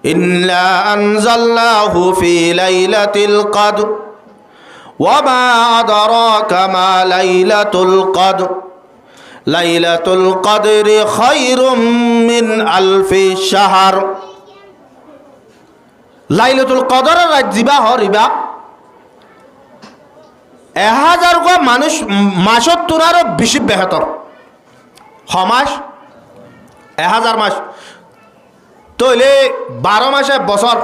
ইন্না আনজালনাহু ফি লাইলাতিল কদর ওয়া মা আদরাকা মা লাইলাতুল কদর লাইলাতুল কদরি খায়রুম মিন আলফি শাহর। লাইলাতুল কদরের রাত জিবা হরিবা 1000 গো মানুষ মাসত তুনারও বেশি বেহতর। মাস 1000 মাস তইলে 12 মাসে বছর।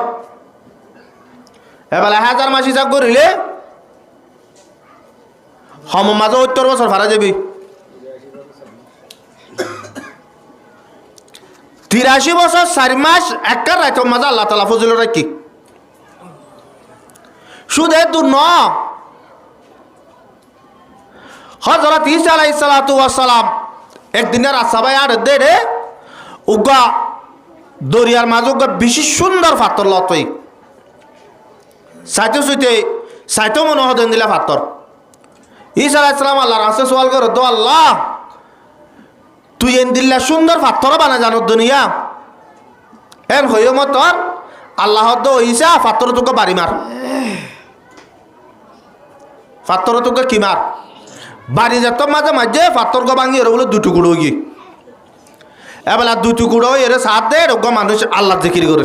এবার 1000 মাস হিসাব করিলে হম মাঝে 70 বছর ভাড়া যাবি। 83 বছর 4 মাস একার রাত মাঝে আল্লাহ তাআলা ফজিল রাখি শুধু দূর ন। হযরত ঈসা আলাইহিস সালাতু ওয়াস সালাম একদিনের রাস্তায় আর দেড়ে উগা দরিয়ার মাঝে উগা বেশি সুন্দর পাথর লতই সাইতে সুইতে সাইতে মনে হতেন দিলা পাথর। ঈসা আলাইহিস সালাম আল্লাহর কাছে সওয়াল করে, দো আল্লাহ তুই এন দিল্লা সুন্দর পাথর বানা জানো দুনিয়া এন হইও মতর আল্লাহ দো ঈসা পাথর তোকে বাড়ি মার, পাথর তোকে কি মার বাড়ি যেত মাঝে মাঝে পাথর গো ভাঙি এর বলে দুটো গুঁড়ো গিয়ে এবেলা দুটো গুঁড়ো এর সাথ দে রোগ মানুষ আল্লাহ জিকির করে।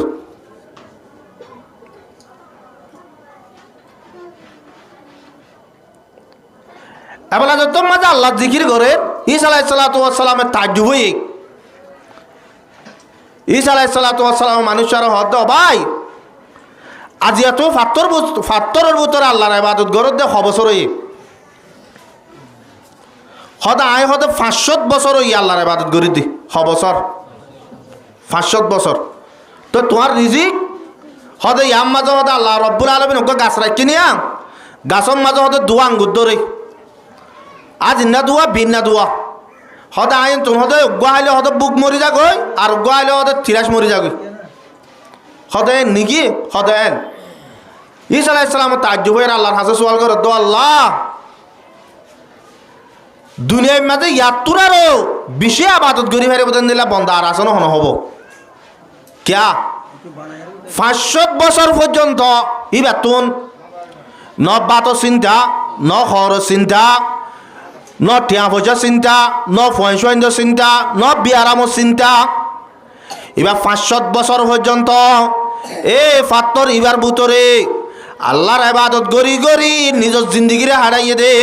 এবেলা যত মাঝে আল্লাহ জিকির করে ঈসা আলাইহিস সালাতু ওয়াস সালামের তাজ্জুব হই। ঈসা আলাইহিস সালাতু ওয়াস সালাম মানুষের হদ ভাই আজি এত পাথরের ভিতরে আল্লাহর ইবাদত গরত দে বছর হই হদা আয় হদে 500 বছর হই আল্লাহর ইবাদত করি দি বছর 500 বছর। তো তোমার রিজিক হদে ইয়াম মাঝে হদে আল্লাহ রব্বুল আলামিন ওকে গাছ রাখি নিয়া গাছের মাঝে হদে দুয়া আঙ্গুর ধরে আজ ইন্না দুয়া বিন্না দুয়া হদে আইন তুমি হদে গোয়াইলে হদে বুক মরি যাগই আর গোয়াইলে হদে থিরাস মরি যাগই হদে নিকি হদে এন। ঈসা আলাইহিস সালাম তাজ্জুব হয়ে আল্লাহর কাছে সওয়াল করে, দো আল্লাহ দুনিয়ার মাঝে ইয়াত্তরারও বেশি আবাদত করি ফেরে বলেন দিলা বন্দা আর আসন হন হব ক্যা 500 বছর পর্যন্ত ই বেতন ন বাত চিন্তা ন খর চিন্তা ন টিয়া পয়সা চিন্তা ন ফয়সন্দ চিন্তা ন বিয়ারামর চিন্তা। এবার 500 বছর পর্যন্ত এ ফাত্তর ইবার ভিতরে আল্লাহর ইবাদত গরি গরি নিজের জিন্দিগিরে হারাইয়ে দে।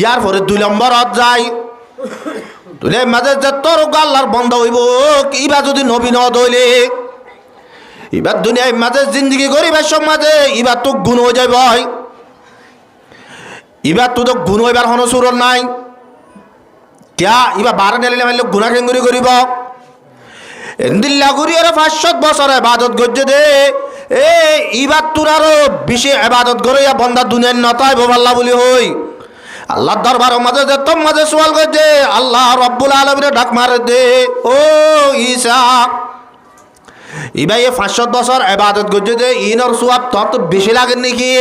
ইয়ার পরে 2 নম্বরত যায় তুলে মাঝে যত রোগ আল্লাহর বন্ধ হইব ইবা যদি নবী ন দইলে এবার দুনিয়ায় মাঝে জিন্দিগি গরিবের সমাজে এবার তো গুণ হয়ে যাবে ভাই। এবার তো গুণ হইবার হন সুর নাই ক্যা এবার 12 ডেলিলে মারলে গুণা কেঙ্গুরি করিব এন্দিল্লা গুরি আর 500 বছর ইবাদত গজ্জে দে এ এবার তোর আরো বেশি ইবাদত করে বন্দা দুনিয়ার নতাই আল্লাহ বলি হই আল্লাহর দরবারের মাঝে যে তোর মাঝে সওয়াল করছে আল্লাহ রব্বুল আলামিনের ডাক মারে দে, ও ঈসা ইবাই 500 বছর ইবাদত করছে দে ইনর সওয়াব তত বেশি লাগে নাকি?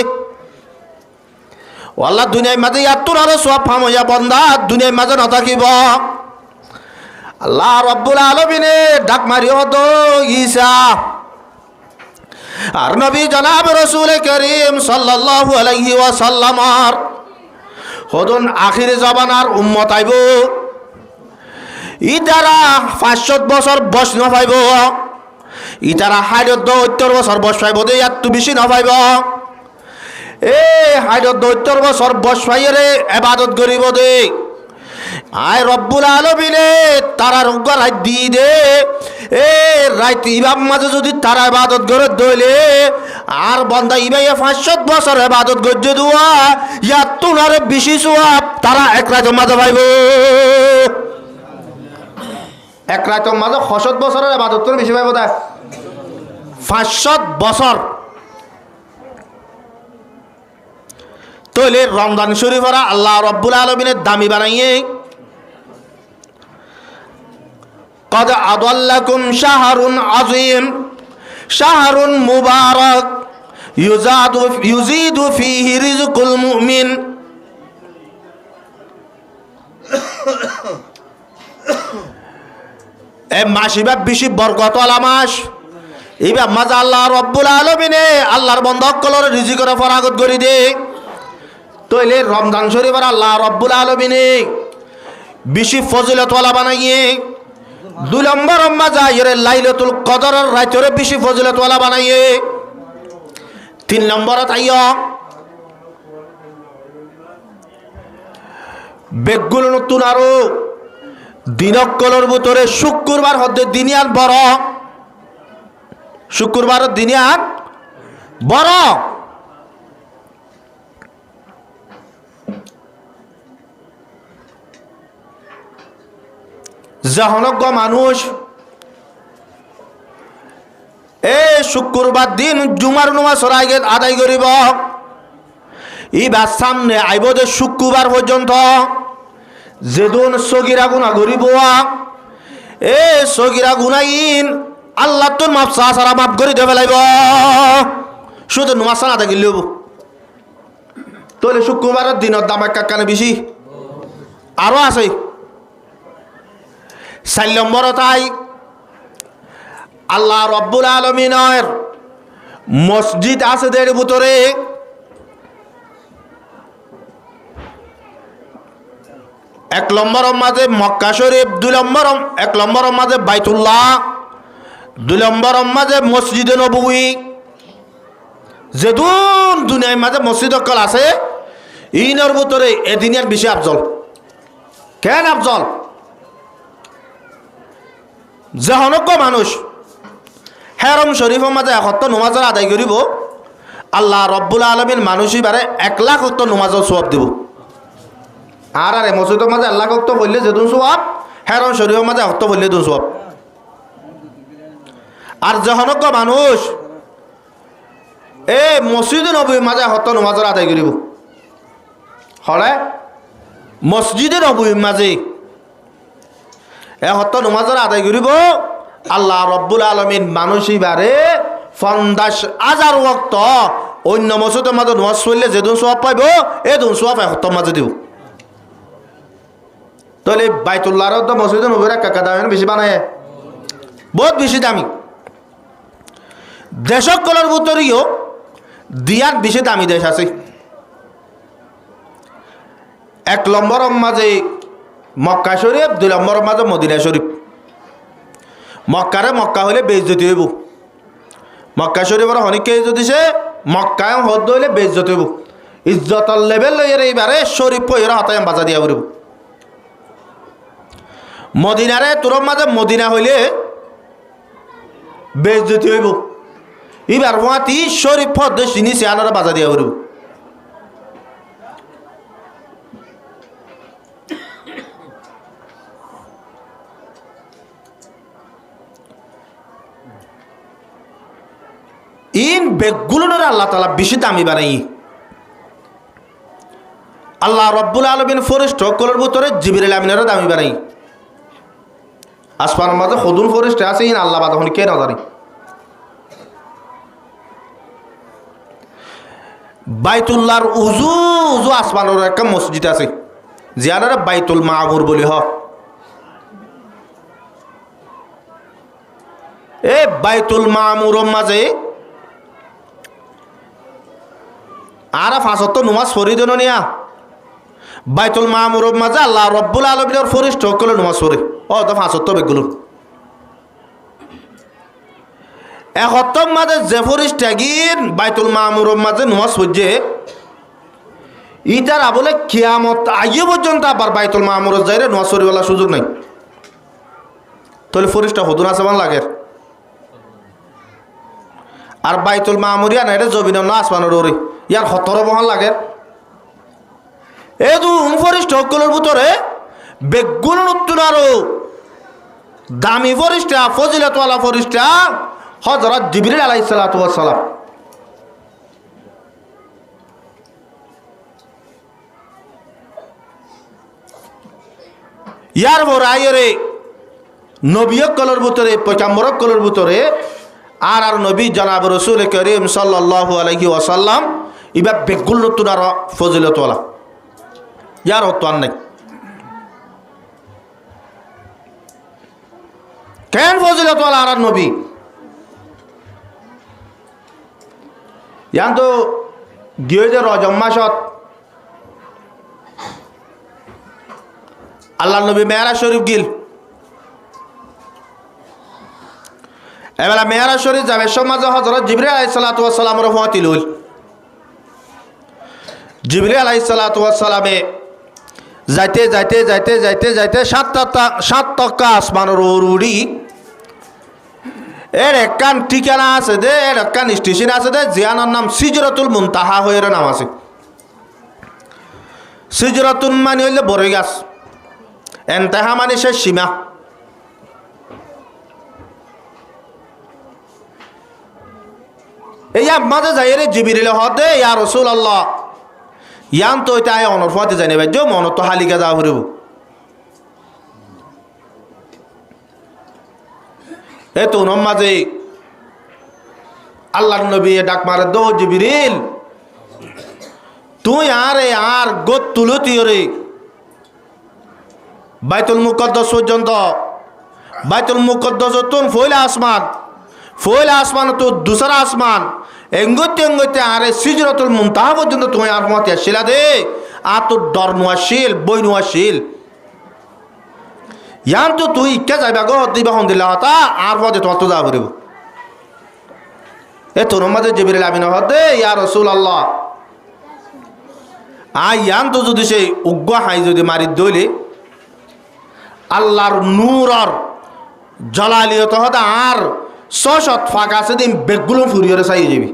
আল্লাহ দুনিয়ার মাঝে ইয়াত্তর আরো সওয়াব ফাম হইয়া বন্দা দুনিয়ার মাঝে না থাকিব। আল্লাহ রব্বুল আলামিনে ডাক মারিও তো ঈসা আর নবী জনাব রাসূল করিম সাল্লাল্লাহু আলাইহি ওয়াসাল্লামার হদন আখির জামানার উম্মত আইব ইতারা 500 বছর বয়স ন পাইব ইতারা 70 বছর বয়স পাইব দে এত বেশি ন পাইব এ 70 বছর বয়স পাইরে ইবাদত করিব দে আয় রব্বুল আলামিনে তারা রোগ রাত দি দে এ রাত ইমাম মাঝে যদি তারা ইবাদত করে দইলে আর বান্দা ইবাই 500 বছর ইবাদত গজ্জে দুয়া ইয়া তুনার বেশি সওয়াব তারা এক রাত মাঝে পাইব। এক রাত মাঝে 500 বছরের ইবাদত করে বেশি পাইব তা 500 বছর। তাহলে রমজান শরীফরা আল্লাহ রব্বুল আলামিনের দামি বানাইয়ে قد أضلكم شهر عظيم شهر مبارك يزيد فيه رزق المؤمن এ মাস ইবা বেশি বরকতওয়ালা মাস এইবার মাজা আল্লাহ রব্বুল আলমিনে আল্লাহর বন্ধক কলর রিজি করে ফরাগত করি দে তৈলে রমজান শরীফের আল্লাহ রব্বুল আলমিনে বেশি ফজিলতওয়ালা বানাইয়ে 2 নম্বর মাজা এর লাইলাতুল কদরের রাতরে বেশি ফজিলতওয়ালা বানাইয়ে 3 নম্বর তাইয়া বেগুলো নতুন আরো দিনক কলর ভিতরে শুক্রবার হতে দিনিয়ান বড় শুক্রবার দিনিয়ান বড় জাহনজ্ঞ মানুষ শুক্রবার দিন জুমার নামাজ আদায় করিব এইবার সামনে আইব যে শুক্রবার পর্যন্ত যেদিন সগিরা গুণা করিব সগিরা গুণাইন আল্লাহ তোর মাপ সারা মাপ করে দেবে লাইব শুধু নামাজ আদায় করলে তাহলে শুক্রবারের দিনের দাম কানে বেশি আরো আছে 4 নম্বর তাই আল্লাহ রব্বুল আলমিনের মসজিদ আছে দের ভিতরে 1 নম্বর মাঝে মক্কা শরীফ 2 নম্বর 1 নম্বর মাঝে বাইতুল্লাহ 2 নম্বর মাঝে মসজিদে নববী যেদুন দুনিয়ার মাঝে মসজিদ অকল আছে ইনের ভিতরে এদিনের বেশি আফজল কেন আফজল যেহনজ্ঞ মানুষ হেরম শরীফের মাঝে 71 নমাজের আদায় করিব আল্লাহ রব্বুল আলমিন মানুষই বারে 1 লাখ ওয়াক্ত নমাজের সওয়াব দিব আর মসজিদের মাঝে 1 লাখ ওয়াক্ত বললে যেদিন সওয়াব হেরম শরীফের মাঝে 71 বললে দুন সওয়াব আর যেহনজ্ঞ মানুষ মসজিদে নবীর মাঝে 71 নমাজের আদায় করিব হলে মসজিদে নবীর মাঝে 71 নমাজের আদায় করিব আল্লাহ রব্বুল আলমিন মানুষই বারে 50,000 ওয়াক্ত অন্য মসজিদের মাঝে নামাজ পড়লে যেদিন সওয়াব পাইব এদিন সওয়াব 71 মাঝে দিব তাহলে বাইতুল্লাহর তো মসজিদে নবীর কাকা দাম বেশি বানায় বহুত বেশি দামি দেশকলের ভিতরেও দিয়ার বেশি দামি দেশ আছে 1 নম্বর মাঝে মক্কা শরীফ 2 নম্বর মাঝে মদিনা শরীফ মক্কারে মক্কা হলে বেইজ্জতি হইব মক্কা শরীফের অনেককে ইজ্জত দিছে মক্কায় হদ হইলে বেইজ্জতি হইব ইজ্জতর লেভেল লইয়ের এইবারে শরীফ পইরা হতায় বাজা দিয়া পড়িব মদিনারে তোর মাঝে মদিনা হইলে বেইজ্জতি হইব এবার মাতি শরীফ পদ চিনিছে আনারা বাজা দিয়া পড়িব ইন বেগুলোর আল্লাহ তাআলা বেশি দামি বানাই আল্লাহ রব্বুল আলামিন ফেরেশতা সকলের ভিতরে জিবরিল আমিনেরও দামি বানাই আসমানের মাঝে খুদুন ফেরেশতা আছে ইন আল্লাহ বাদ এখন কে না জানে বাইতুল্লাহর উজু উজু আসমানের একটা মসজিদ আছে জিয়ানারে বাইতুল মামুর বলি হ বাইতুল মামুরের মাঝে আর 75 নমাজ পড়ি দেন নিয়া বাইতুল মামুরের মাঝে আল্লাহ রব্বুল আলামিনের ফেরেশতা সকলে নমাজ পড়ে তো 75 বেগুলো 71 মাঝে যে ফেরেশতা গিন বাইতুল মামুরের মাঝে নমাজ পড়ে ইটার বলে কিয়ামত আগে পর্যন্ত আবার বাইতুল মামুরের যাইরে নমাজ পড়িবার সুযোগ নাই তাহলে ফেরেশতা হদুন আছে মান লাগে আর বাইতুল মামুরিয়া না এটা জমিন না আসমানের ওরে ইয়ার 17 বহন লাগে এই দুন ফেরেশতা সকলের ভিতরে বেগুন নতুন আরো দামি ফেরেশতা ফজিলতওয়ালা ফেরেশতা হযরত জিবরিল আলাইহিস সালাতু ওয়াস সালাম ইয়ার বরাইরে নবী সকলের ভিতরে পয়গম্বর সকলের ভিতরে আর নবী জনাব রাসূল করিম সাল্লাল্লাহু আলাইহি ওয়াসাল্লাম ইবা বেগুল নতুন আর ফজিলতওয়ালা ইয়ার হতো নাই কেন ফজিলতওয়ালা আর নবী ইয়ান তো গিয়ে যে রজব মাসত আল্লাহ নবী মেয়ারাজ শরীফ গিল। এবেলা মেয়ারাজ শরীফ যাবে সমাজে হযরত জিবরিল আলাইহিস সালাতু ওয়াস সালাম রহমাতিল হইল। জিবরিল আলাইহিস সালাতু ওয়াস সালামে যাইতে যাইতে যাইতে যাইতে যাইতে সাত তক্কা আসমানের উড়ি এর একখান ঠিকানা আছে দে, এর একখান স্টেশন আছে দে, জিয়ানোর নাম সিজরাতুল মুনতাহা হয়ে নাম আছে। সিজরাতুল মানে হইলে বড়ই গাছ, এনতাহা মানে শেষ সীমা। এই মাঝে যাই রে জিবরিল হদে ইয়া রাসূলুল্লাহ ইয়ান তো এটা অনর ফতে জানি ভাই যে মন তো হালিকা যা হরিব। এ তো মাঝে আল্লাহর নবী ডাক মারে দো জিবরিল তুই আর গোত তুলতি রে বাইতুল মুকদ্দাস পর্যন্ত। বাইতুল মুকদ্দাস তো ফয়লা আসমান তো দুসরা আসমান এঙ্গতে এঙ্গতে আরে সিজরাতুল মুনতাহা পর্যন্ত তুমি আর মতে আসিলা দে। আর তো ডর নোয়াশীল বই নোয়াশীল ইয়ান তো তুই কে যাইবা গো দিবা হন দিলা হতা আর পদে তোমার তো যা করিব। এ তোর মাঝে জিবরিল আমিন হদে ইয়া রাসূলুল্লাহ ইয়ান তো যদি সেই উগ্র হাই যদি মারি দইলে আল্লাহর নূরর জলালিয়ত হদা আর 600 ফাঁক আছে দিন বেগগুলো ফুরিয়ে চাই যাবি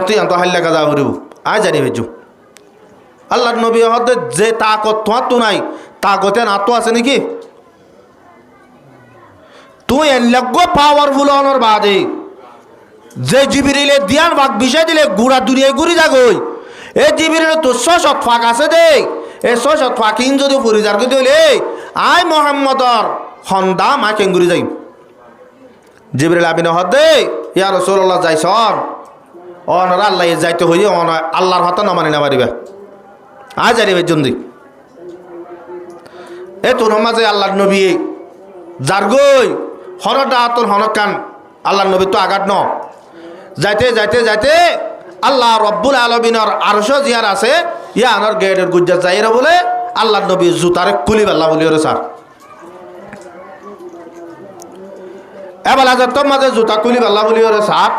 তুই আন্ত হাল্লা কাজা করিব আয় জানি ভেজু। আল্লাহর নবী হদে যে তাকত তোমার তো নাই তাকতে না তো আছে নাকি? তুই এনলাগো পাওয়ারফুল অনর বাদে যে জিবরিলে দিয়ান ভাগ বিষয় দিলে গুড়া দুনিয়ায় ঘুরি যাগই এ জিবরিলে তো 600 ফাঁক আছে দে। এই 600 ফাঁকিন যদি ফুরি যার দিলে আয় মোহাম্মদর হন্দা মা কেঙ্গুরি যাই। জিবরিল আমিন হদে ইয়া রাসূলুল্লাহ যাই সর অনরা আল্লাহ যাইতে হই অন আল্লাহর হতা না মানি না পারিবা আজ জানিবে জন্দি। এ তোর মাঝে আল্লাহর নবী যার গই হরটা তোর হনকান আল্লাহর নবী তো আঘাত ন যাইতে যাইতে যাইতে আল্লাহ রব্বুল আলামিনের আরশ জিয়ার আছে ইয়া আনার গেটের গুজ্জার যাইরা বলে আল্লাহর নবী জুতারে কুলি বাল্লা বলি ওরে স্যার এবেলা যে তোর মাঝে জুতা কুলি বাল্লা বলি ওরে স্যার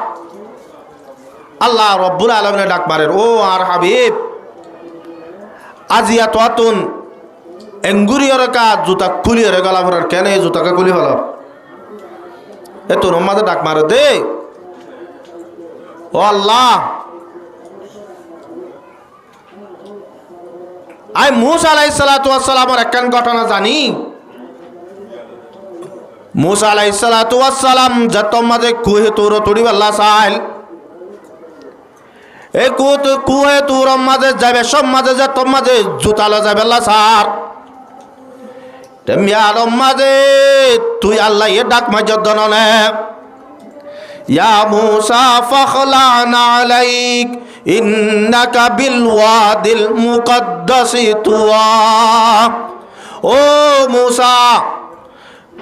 আল্লাহ রব্বুল আলামিনে ডাক মারের ও আর হাবিব আজিয়া তোয়াতুন এঙ্গুরিয়র কা জুতা কুলিয়র গলা ভরার কেন এই জুতাকে কুলি ফেল এ তোর মাঝে ডাক মারে দে ও আল্লাহ আই মুসা আলাইহিস সালাতু ওয়াস সালামের একখান ঘটনা জানি। মুসা আলাইহিস সালাতু ওয়াস সালাম যত মাঝে কুহে তোর তোড়ি আল্লাহ সাইল এ কুহে তোর মাঝে যাবে সব মাঝে যত মাঝে জুতালো যাবে আল্লাহ সার তেমিয়ার মাঝে তুই আল্লাহ এ ডাক মাঝত দননে ইয়া মুসা ফখলানা আলাইক ইন্নাকা বিল ওয়াদিল মুকদ্দাসি তুয়া। ও মুসা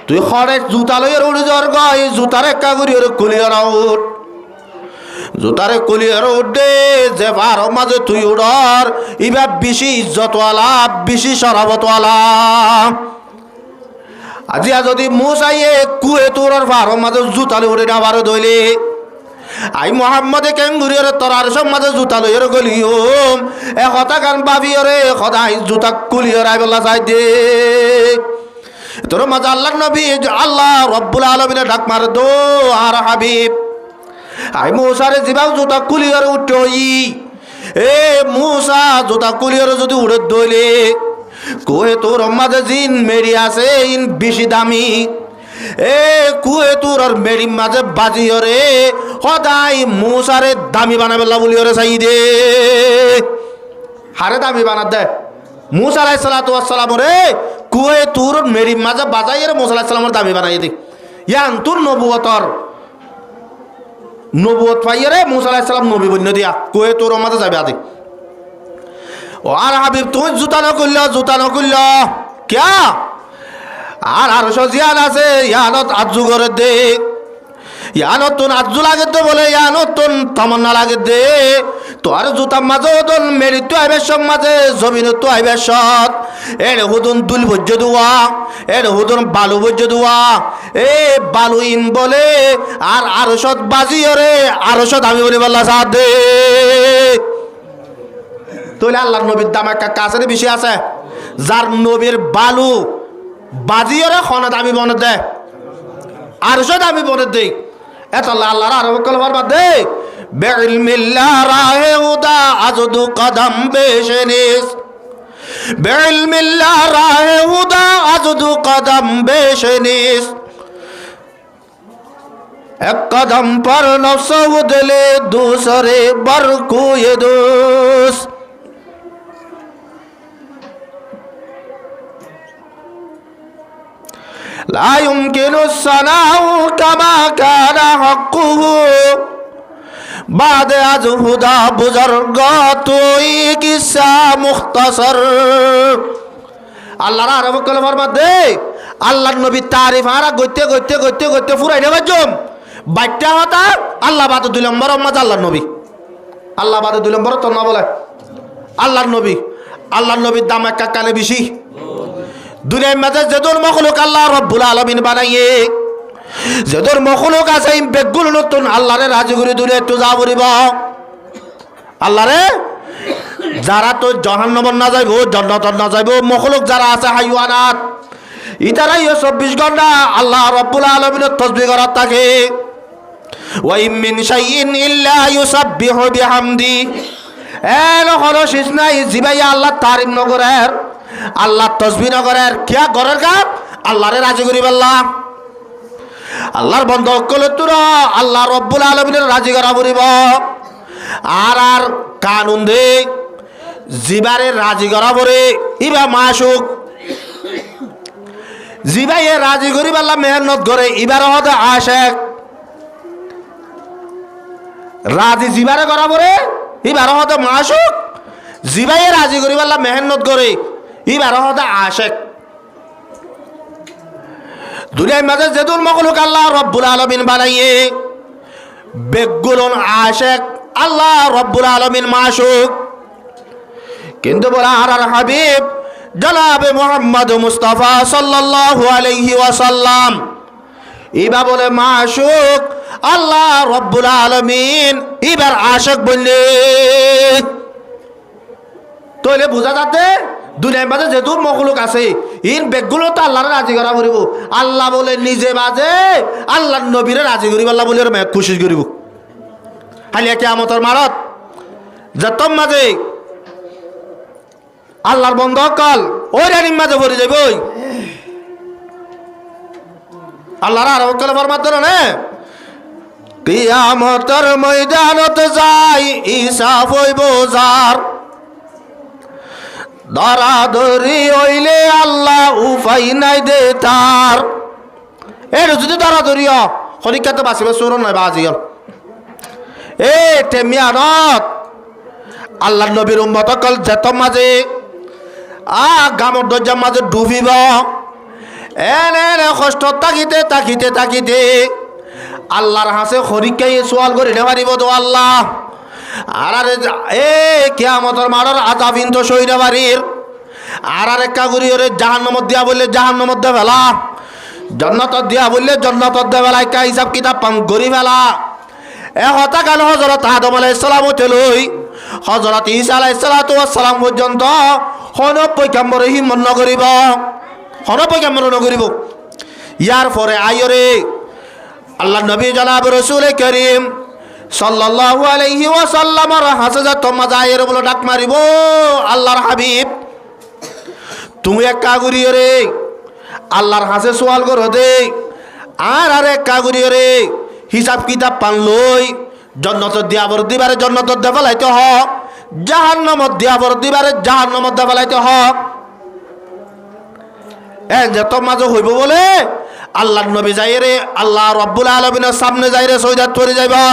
তুই খড়ে জুতা লইয়ের উড়ি জ্বর গই জুতারে কাগুরির কুলিয়ার উঠ জুতারে কুলিয়ার উঠে যে বার মাঝে তুই উড়র ইবা বেশি ইজ্জতওয়ালা বেশি শরাবতওয়ালা। আজিয়া যদি মুসাইয়ে কুয়ে তোর ভার মাঝে জুতালে উড়ে না ভারো দইলে আই মোহাম্মদে কেঙ্গুরিয়র তোরার সব মাঝে জুতা লইয়ের গলিওম এ কথা গান বাবিয়রে সদাই জুতা কুলিয়র আই বলা চাই দে তোর মাঝে আল্লাহর নবী আল্লাহ রব্বুল আলামিনে ডাক মার দো আর হাবিব আই মুসারে জিবাও জুতা কুলিয়র উঠই এ মুসা জুতা কুলিয়র যদি উড়ে দইলে কুয়ে তোর মাঝে জিন মেরি আছে ইন বেশি দামি এ কুয়ে তোর আর মেরি মাঝে বাজিও রে সদাই মুসারে দামি বানাবে বলি ওরে চাই দে হারে দামি বানা দে। মুসা আলাইহিস সালাতু ওয়াস সালাম রে কুয়ে তোর মেরি মাঝে বাজাই রে মুসা আলাইহিস সালামের দামি বানাই দে ইয়ান তোর নবুয়ত পাইয়ে রে মুসা আলাইহিস সালাম নবী বন্য দিয়া কুয়ে তোর মাঝে যাবে আদে। ও আর হাবিব তুমি জুতা নকুল্ল ক্যা আর সজিয়ান আছে ইয়ানত আজু করে দে ইয়া নতুন আজু লাগে তো বলে ইয়া নতুন তমন্না লাগে দে তোর জুতা মাঝে ওদন মেরি তো আইবে সব মাঝে জমিন তো আইবে সৎ এর হুদুন দুল ভজ্য দুয়া এর হুদুন বালু ভজ্য দুয়া এ বালু ইন বলে আর আরো সৎ বাজি ওরে আরো সৎ আমি বলি বললা সাথ দে তাহলে আল্লাহর নবীর দাম একটা কাছে বেশি আছে যার নবীর বালু বাজি ওরে খনে দামি বনে দেয় আর সৎ আমি বনে দেই এত আল্লাহর আরো কলবার বাদ দে বেইলমিল্লাহ রাহে উদা আজদু কদম বেশনিস বেইলমিল্লাহ রাহে উদা আজদু কদম বেশনিস এক কদম पर नफ्स उदले दूसरे बर को ये दोस لا يمكن الصناع كما كان حقه بعد از خدا بزرگاتوئی قصہ مختصر আল্লাহর আরব কলমার মধ্যে আল্লাহর নবী তারিফ হারা গইতে গইতে গইতে গইতে ফুরাই দেবে জম বাইটা হতা আল্লাহ বাদ 2 নম্বর উম্মত আল্লাহর নবী আল্লাহ বাদ 2 নম্বর তো না বলে আল্লাহর নবীর দাম একটা কালে বেশি দুনিয়ার মাঝে যেদুর মখলুক আল্লাহ রব্বুল আলামিন বানাইয়ে যেদুর মখলুক আছে বেগুল নতুন আল্লাহরে রাজি করে দূরে একটু যা বলিব আল্লাহরে যারা তো জাহান্নাম না যাইব জান্নাত না যাইব মখলুক যারা আছে হাইওয়ানাত ইতারাই 24 ঘন্টা আল্লাহ রব্বুল আলামিনের তাসবিহ করার থাকে ওয়া ইম মিন শাইইন ইল্লা ইউসাব্বিহু বিহামদি এলো হলো শেষ নাই জিবাই আল্লাহ তারিফ নগরের আল্লাহ তাসবিহ নগরের কিয়া গরের কাম আল্লাহরে রাজি করি বললা আল্লাহর বন্ধ কলে তোরা আল্লাহ রব্বুল আলামিনের রাজি করা বলিব আর কানুন দে জিবারে রাজি করা বলে ইবা মাসুক জিবাইয়ে রাজি করি বললা মেহনত করে ইবার হতে আশেক রাজি জিবারে করা বলে ইবার হতে মাসুক জিবাইয়ে রাজি করি বললা মেহনত করে ইবার হতে আশেক দুনিয়ার মাঝে যেদুল মখলুক আল্লাহ রব্বুল আলামিন বানাইয়ে বেগুলন আশেক আল্লাহ রব্বুল আলামিন মাসুক কিন্তু বলা আর হাবিব জনাবে মুহাম্মদ মুস্তাফা সাল্লাল্লাহু আলাইহি ওয়াসাল্লাম ইবা বলে মাসুক আল্লাহ রব্বুল আলামিন ইবার আশিক বললে তোলে বুঝা যাতে দুনিয়ার মাঝে যেহেতু মখলুক আছে ইন বেগুলো তো আল্লাহর রাজি করা করিব আল্লাহ বলে নিজে বাজে আল্লাহর নবীরে রাজি করিব আল্লাহ বলে খুশি করিব হালিয়া কিয়ামতের মারত যতম মাঝে আল্লাহর বন্ধ কল ওই রানির মাঝে ভরে যাইব আল্লাহর আরব কলে ফরমাত ধরে না কিয়ামতের ময়দানত যাই হিসাব হইব যার দরাদরি হইলে আল্লাহ উপাই নাই দে তার এর যদি দরাদরি হরিকাতে বাঁচিবে চোর নয় বাজি গেল এ টেমিয়ানত আল্লাহ নবীর উম্মত কল যেত মাঝে গামর দরজার মাঝে ডুবিব এনে কষ্ট তাকিতে তাকিতে তাকিতে আল্লাহর হাসে হরিকাই সোয়াল করে নেবারিব তো আল্লাহ আর এ কিয়ামতের মারার আযাবিন তো সইরা বাড়ির আর একটা গুরি ওরে জাহান্নামত দিয়া বললে জাহান্নামত দে ফেলা জান্নাত দিয়া বললে জান্নাত দে ফেলা কা হিসাব কিতাব পাম গরি ফেলা এ হতা কাল হযরত আদম আলাইহিস সালাম লই হযরত ঈসা আলাইহিস সালাতু ওয়াস সালাম পর্যন্ত কোন পয়গম্বর হিম্মত নকরিব কোন পয়গম্বর নকরিব ইয়ার পরে আইরে আল্লাহ নবী জনাব রাসূল করিম সাল্লাল্লাহু আলাইহি ওয়াসাল্লামের হাসে তোমা যায়ের বলে ডাক মারিব আল্লাহর হাবিব তুমি এক কাগুরি রে আল্লাহর হাসে সওয়াল করো দে আর এক কাগুরি রে হিসাব কিতাব পান লই জান্নাত দিয়াবর দিবারে জান্নাত দে ফলাইতে হ জাহান্নামত দিয়াবর দিবারে জাহান্নামত দে ফলাইতে হ এ যত মাঝে হইব বলে আল্লাহর নবী যাইরে আল্লাহ রাব্বুল আলামিনের সামনে যাইরে সৈদাত করে যাইবা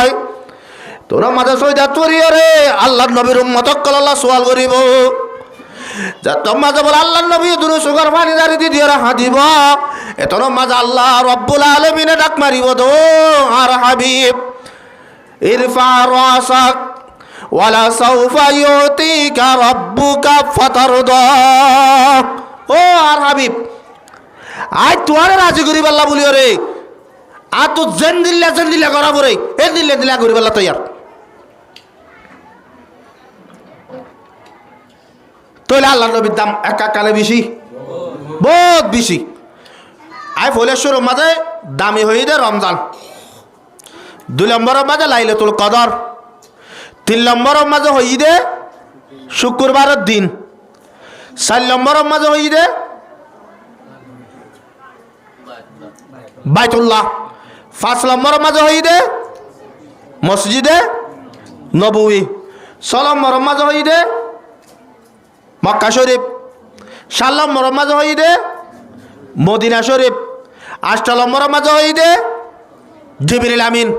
তোরা মাঝে সৈদাত করিও রে আল্লাহর নবীর উম্মতক আল্লাহ সওয়াল করিব তোর মাঝে বলে আল্লাহ নবী দুরু সুগার পানি দাঁড়ি দিয়ে রাখা দিব এতন মাঝে আল্লাহ রব্বুল আলমিনে ডাক মারিব তো আর হাবিব ইরফা রাসাক ওয়ালা সাউফা ইউতিকা রাব্বুকা ফাতারদা। ও আর হাবিব আজ তোমার রাজি করি পাল্লা বলিও রে আর তো জেন দিল্লা করা পরে এ দিল্লা করি পাল্লা তৈয়ার তাহলে আল্লাহ নবীর দাম একা কালে বেশি বহুত বেশি। আই ফলেশ্বর মাঝে দামি হয়ে দে রমজান, 2 নম্বরের মাঝে লাইলাতুল কদর, 3 নম্বরের মাঝে হয়ে দে শুক্রবারের দিন, 4 নম্বরের মাঝে হয়ে দে বাইতুল্লাহ, 5 নম্বরের মাঝে হয়ে দে মসজিদে নববী, 6 নম্বরের মাঝে হয়ে দে মক্কা শরীফ, 7 নম্বরের মাঝে হয়ে দে মদিনা শরীফ, 8 নম্বরের মাঝে হয়ে দে জিবরিল আমিন,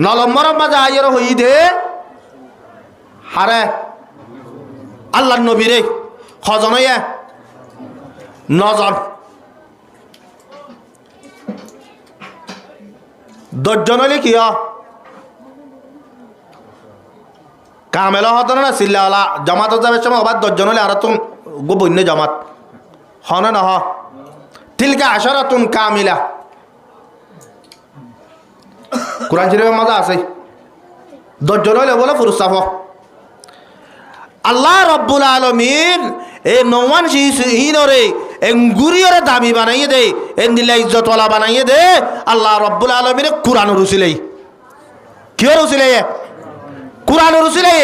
9 নম্বরের মাঝে আয়ের হয়ে দে হারে আল্লাহ নবী রে কজন হইয়া 9 জন। 10 জন হলে কি কামেল হতো না চিল্লাওয়ালা জমাত যাবে সময় আবার 10 জন হলে আর তুমি বন্য জমাত হনে নহ তিলকা আশারাতুন কামিলা। কোরআন শরীফের মজা আছে 10 জন হলে বলে ফুরুস্তাফ আল্লাহ রব্বুল আলমিন এই নৌমান হিনরে এঙ্গুরিয়রে দামি বানাইয়ে দে এন্দিল্লা ইজ্জতওয়ালা বানাইয়ে দে আল্লাহ রব্বুল আলমিনে কোরআন রুসিলেই কি রুসিলে কোরআন রুসিলে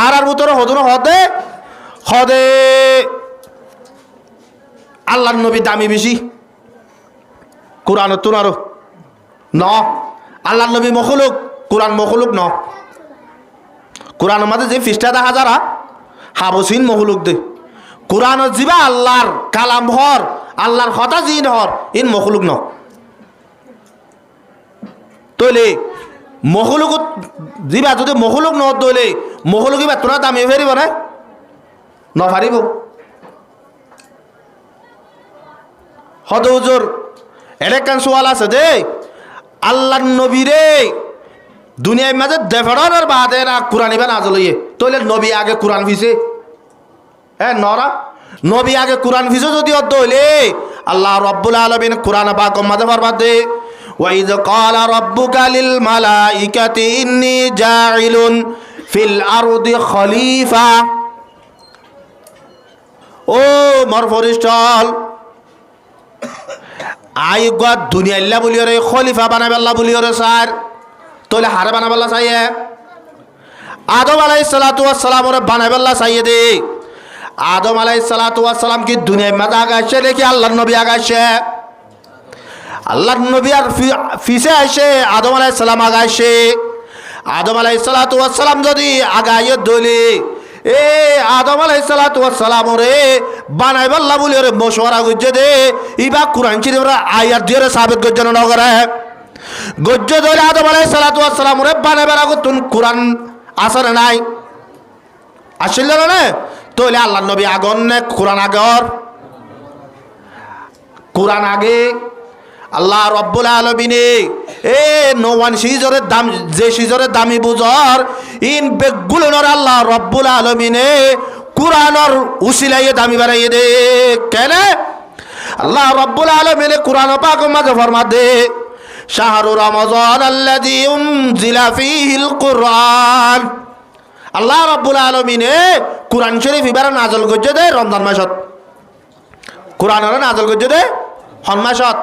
আর ভিতরে হদুন হদে হদে আল্লাহ নবী দামি বেশি কোরআন তুন আরো ন আল্লাহ নবী মখলুক কোরআন মখলুক ন কোরআনের মাঝে যে ফিস্টা দেখা যারা হাবসিন মহলুক দে কোরআন জিবা আল্লাহর কালাম হর আল্লাহর কথা জিন হর ইন মখলুক ন তৈলে মহলুক জিবা যদি মহলুক ন তৈলে মহলুক ইবা তোরা দামি ফেরিব না নফারিব হদ হুজুর এলেকান সোয়াল আছে দে আল্লাহ নবী রে দুনিয়ার মাঝে দেফড়ানোর বাদে না কোরআন ইবা নাজল হইয়ে তৈলে নবী আগে কোরআন ফিসে হ্যাঁ নরা নবী আগে কোরআন ফিসে যদি অর্ধ হইলে আল্লাহ রব্বুল আলামিন কোরআন পাক মাঝে ফরমাত দে ওয়াইদ ক্বালা রাব্বুকা লিল মালাইকাতি ইন্নী জাইলুন ফিল আরদি খলিফা। ও মর ফরিস্টল আই গা দুনিয়া আল্লাহ বলিওরে খলিফা বানাবে আল্লাহ বলিওরে স্যার তৈলে হারে বানাবেল্লা চাইয়ে আদম আলাইহিস সালাতু ওয়াস সালাম ওরে বানাবেল্লা চাইয়ে দে আদম আলাইহিস সালাতু ওয়াস সালাম কি দুনিয়ার মাঝে আগাইছে নাকি আল্লাহর নবী আগাইছে? আল্লাহর নবী আর ফিসে আসে আদম আলাইহিস সালাম আগাইছে। আদম আলাইহিস সালাতু ওয়াস সালাম যদি আগাইয়ে দলে এ আদম আলাইহিস সালাতু ওয়াস সালাম ওরে বানাইবেল্লা বলি ওরে মশওয়ারা গুজে দে ইবা কোরআন শরীফের আয়াত দিয়ে সাবিত গজ্জন ন করে গজ্জ ধরে আদম আলাইহিস সালাতু ওয়াস সালাম রে বানাইবার আগে তুন কোরআন আসর নাই আসল না তইলে আল্লাহর নবী আগন নে কোরআন আগর কোরআন আগে আল্লাহ রব্বুল আলামিনে এ নোয়ান সিজরের দাম যে সিজরের দামি বুঝর ইন বেগুলোর আল্লাহ রব্বুল আলামিনে কোরআনর উসিলাইয়ে দামি বাড়াইয়ে দে কেন আল্লাহ রব্বুল আলামিনে কোরআন পাক মাঝে ফরমাত দে শাহরু রমজান আল্লাযী উনজিলা ফীহিল কুরআন। আল্লাহ রব্বুল আলামিনে কোরআন শরীফ ইবার নাযিল করছে দে রমজান মাসত কোরআনরে নাযিল করছে দে হন মাসত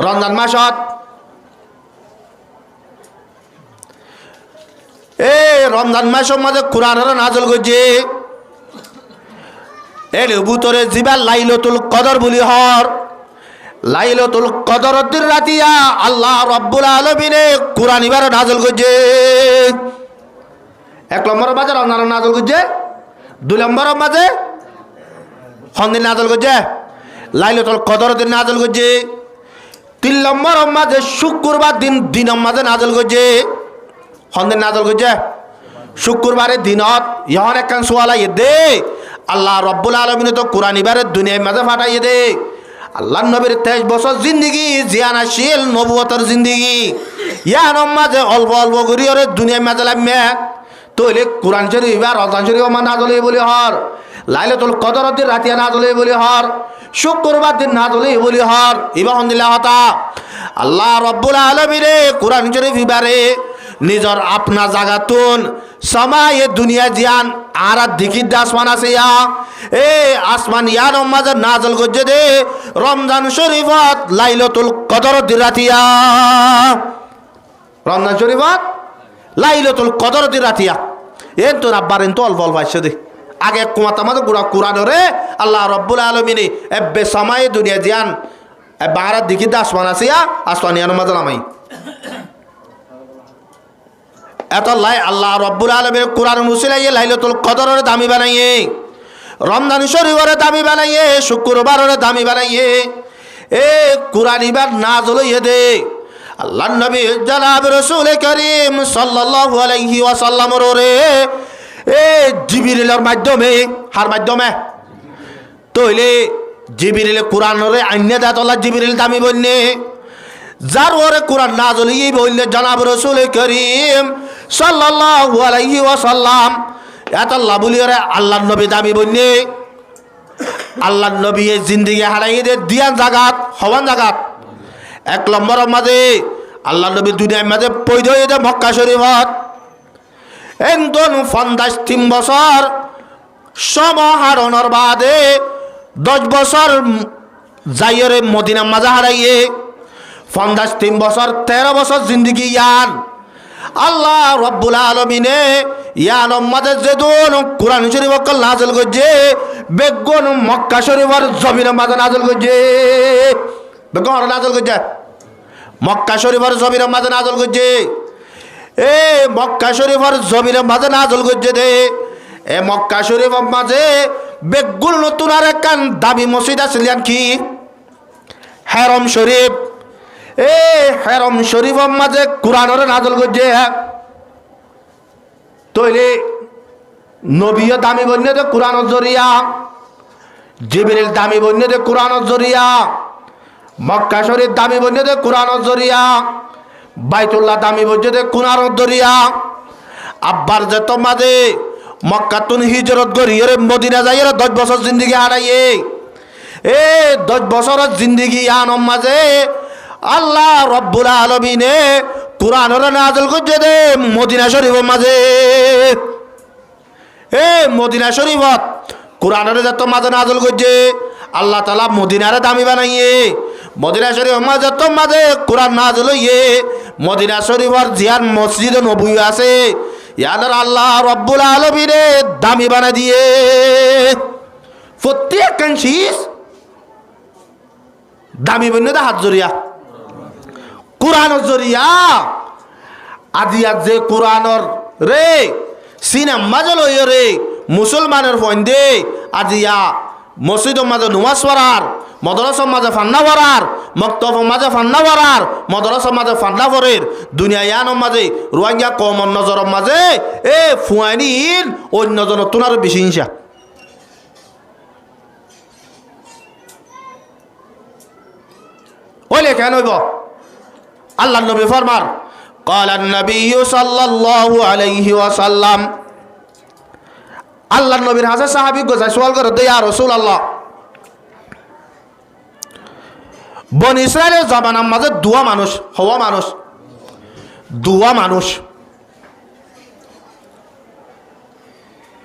রমজান মাসত এ রমজান মাসের মাঝে কোরআনরে নাযিল করছে এর ভিতরে জিবা লাইলাতুল কদর বলি হর লাইলাতুল কদরের রাতিয়া আল্লাহ রব্বুল আলামিনে কোরআন ইবার নাযিল করছে 1 নম্বরের মাঝে রমজান নাযিল করছে 2 নম্বরের মাঝে হন্দিন নাযিল করছে লাইলাতুল কদরের দিন নাযিল করছে 3 নম্বরের মাঝে শুক্রবার দিন দিনের মাঝে নাযিল করছে হন্দিন নাযিল করছে শুক্রবারের দিনত ইহন একখান সোয়ালাই দে আল্লাহ রব্বুল আলমিনে তো কোরআন ইবারের দুনিয়ার মাঝে ফাটাইয়ে দে আল্লাহ নবীর 23 বছর জিন্দিগি জিয়ান আসিল নবুয়তর জিন্দিগি ইয়ান মাঝে অল্প অল্প করি ওরে দুনিয়ার মাঝে লাগবে তৈলে কোরআন শরীফ বা রমজান শরীফ আমার না জ্বলে বলি হর লাইলাতুল কদরের দিন রাতিয়া না জ্বলে বলি হর শুক্রবার দিন না জ্বলে বলি হর ইবা হন্দিলা হতা আল্লাহ রব্বুল আলমিনে কোরআন শরীফ ইবারে নিজর আপনা জাগাতুন সমায়ে দুনিয়া জিয়ান আর দিকির আসমান আছে ইয়া এ আসমান ইয়ান মাঝে নাজল করছে দে রমজান শরীফত লাইলাতুল কদরের দিন রাতিয়া রমজান শরীফত লাইলাতুল কদরের দিন রাতিয়া এন তো রাব্বার এন তো অল্প অল্প আসছে দে আগে কুমাতা মাঝে গুড়া কোরআন রে আল্লাহ রব্বুল আলমিনে এব্বে সমায়ে দুনিয়া জিয়ান বারাত দিকির আসমান আছে ইয়া আসমান ইয়ান মাঝে নামাই এত লাই আল্লাহ রব্বুল আলমের কোরআন মুসিলাইয়ে লাইলাতুল কদরের দামি বানাইয়ে রমজান শরীফের দামি বানাইয়ে শুক্রবারের দামি বানাইয়ে এ কোরআন ইবার নাজল হইয়ে দে আল্লাহ নবী জনাব রাসূল করিম সাল্লাল্লাহু আলাইহি ওয়াসাল্লাম রে এ জিবরিলের মাধ্যমে হার মাধ্যমে তইলে জিবরিল কোরআনরে আইনে দাতলা জিবরিল দামি বন্নে যার ওরে কোরআন নাজল হইয়ে বললে জনাব রাসূল করিম সাল্লাল্লাহু আলাইহি ওয়াসাল্লাম এত আল্লাহ বলি রে আল্লাহর নবী দামি বন্নে আল্লাহর নবী এই জিন্দেগি হারাইয়ে দে দিয়ান জাগাত হওয়ান জাগাত এক নম্বরের মাঝে আল্লাহর নবী দুনিয়ার মাঝে পৈদ হয়ে দে মক্কা শরীফত একজন 53 বছর সমাহারণের বাদে 10 বছর যাইয়ে মদিনার মাঝে হারাইয়ে 53 বছর 13 বছর জিন্দিগি ইয়ান আল্লাহ রব্বুল আলমিনে ইয়ান মাঝে যেদুন কোরআন শরীফ নাজল করছে বেগুন মক্কা শরীফের জমিনের মাঝে নাজল করছে বেগুন নাজল করছে মক্কা শরীফের জমিনের মাঝে নাজল করছে এ মক্কা শরীফের জমিনের মাঝে নাজল করছে দে এ মক্কা শরীফের মাঝে বেগুন নতুন আর একখান দামি মসজিদ আসলেন কি হেরম শরীফ এ হেরম শরীফের মাঝে কোরআনের নাজল করছে তৈলে নবীও দামি বন্যে দে কোরআনের জরিয়া জিবরিল দামি বন্যে দে কোরআনের জরিয়া মক্কা শরীফ দামি বন্যে দে কোরআনের জরিয়া বাইতুল্লাহ দামি বন্যে দে কোরআনের জরিয়া আব্বার যেত মাঝে মক্কাতুন হিজরত করিয়ে মদিনা যাইয়ে 10 বছর জিন্দিগি হারাইয়ে এ 10 বছরের জিন্দিগি আনম মাঝে আল্লাহ রব্বুল আলমিনে কোরআনের নাজল করছে দে মদিনা শরীফের মাঝে এ মদিনা শরীফত কোরআনের যত মাঝে নাজল করছে আল্লাহ তাআলা মদিনারে দামি বানাইয়ে মদিনা শরীফের মাঝে যত মাঝে কোরআন নাজল হইয়ে মদিনা শরীফের জিয়ান মসজিদ নবী আছে ইয়াদের আল্লাহ রব্বুল আলমিনে দামি বানাই দিয়ে প্রত্যেক শীষ দামি বন্য হাত জড়িয়া কোরআনের জরিয়া আদিয়াত যে কোরআনের রে সিনেম মাঝে লইয় রে মুসলমানের ফন্দে আজিয়া মসজিদের মাঝে নুমাজ পড়ার মদরসার মাঝে ফান্না পড়ার মক্তবের মাঝে ফান্না পড়ার মদরসার মাঝে ফান্না পড়ের দুনিয়ায়ানোর মাঝে রোহিঙ্গা কমন নজরের মাঝে এ ফুয়ানির অন্যজন তোনার বেশি হিংসা ওইলে কেন হইব আল্লাহ নবী ফরমান قال النبي صلى الله عليه وسلم আল্লাহ নবীর হাতে সাহাবী গোছায় সওয়াল করে দে ইয়া রাসূলুল্লাহ বনি ইসরাইলের জামানার মাঝে দুয়া মানুষ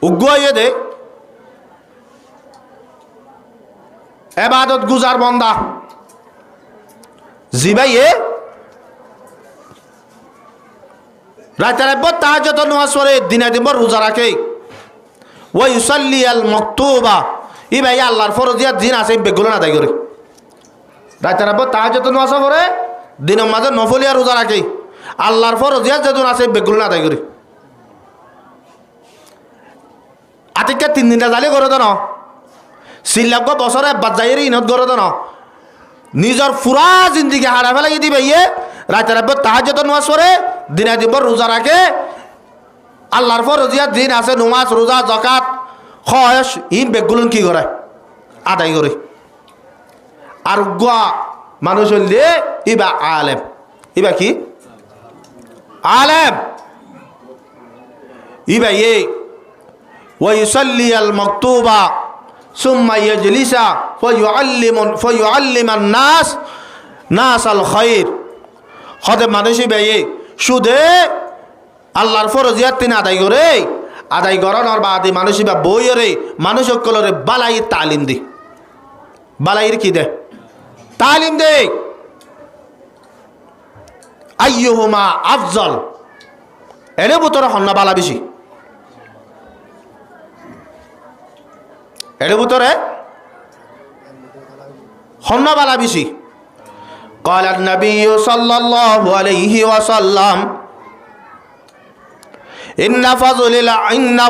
উগ্গয়ে দে ইবাদত গুজার বান্দা জিবাইয়ে রাতের পর তাহাজ্জুদ নামাজ পড়ে দিনে দিন রোজা রাখে ওয়া ইউসাল্লি আল মাকতুবা ই ভাই আল্লাহর ফরজিয়াত দিন আছে বেগুলো না দাই করে রাতের পর তাহাজ্জুদ নামাজ পড়ে দিনের মাঝে নফলিয়া রোজা রাখে আল্লাহর ফরজিয়াত যেদিন আছে বেগুলো না দাই করে আতিকা 3 দিনটা জালি করে দেন সিল্লাক বছরে বাজাইয়ের ইনত করে দেন নিজের পুরা জিন্দিগি হারা ফেলাই দিবে ইয়ে রাতের পর তাহাজ্জুদ নামাজ পড়ে দিনে দিন রোজা রাখে আল্লাহর ফরজিয়াত দিন আছে নামাজ রোজা যাকাত খয়স ইন বেগুলন কি করে আদায় করে আর গোয়া মানুষ হইলে ইবা আলেম ইবা কি আলেম ইবা এই ওয়াইসাল্লি আল মাকতুবা সুম্মা ইয়াজলিসা ফায়ুআল্লিমান নাস আল খায়র হতে মানুষ ইবা এই শুধু আল্লাহর ফরজিয়াত তিন আদায় করানোর বাদে মানুষ ইবা বইরে মানুষ সকলরে বালাইয়ের তালিম দি বালাইয়ের কি দে তালিম দে আইয়ুহুমা আফজল এর ভিতরে হন্না বালা বেশি এর ভিতরে হন্না বালা বেশি قال النبي صلى الله عليه وسلم إن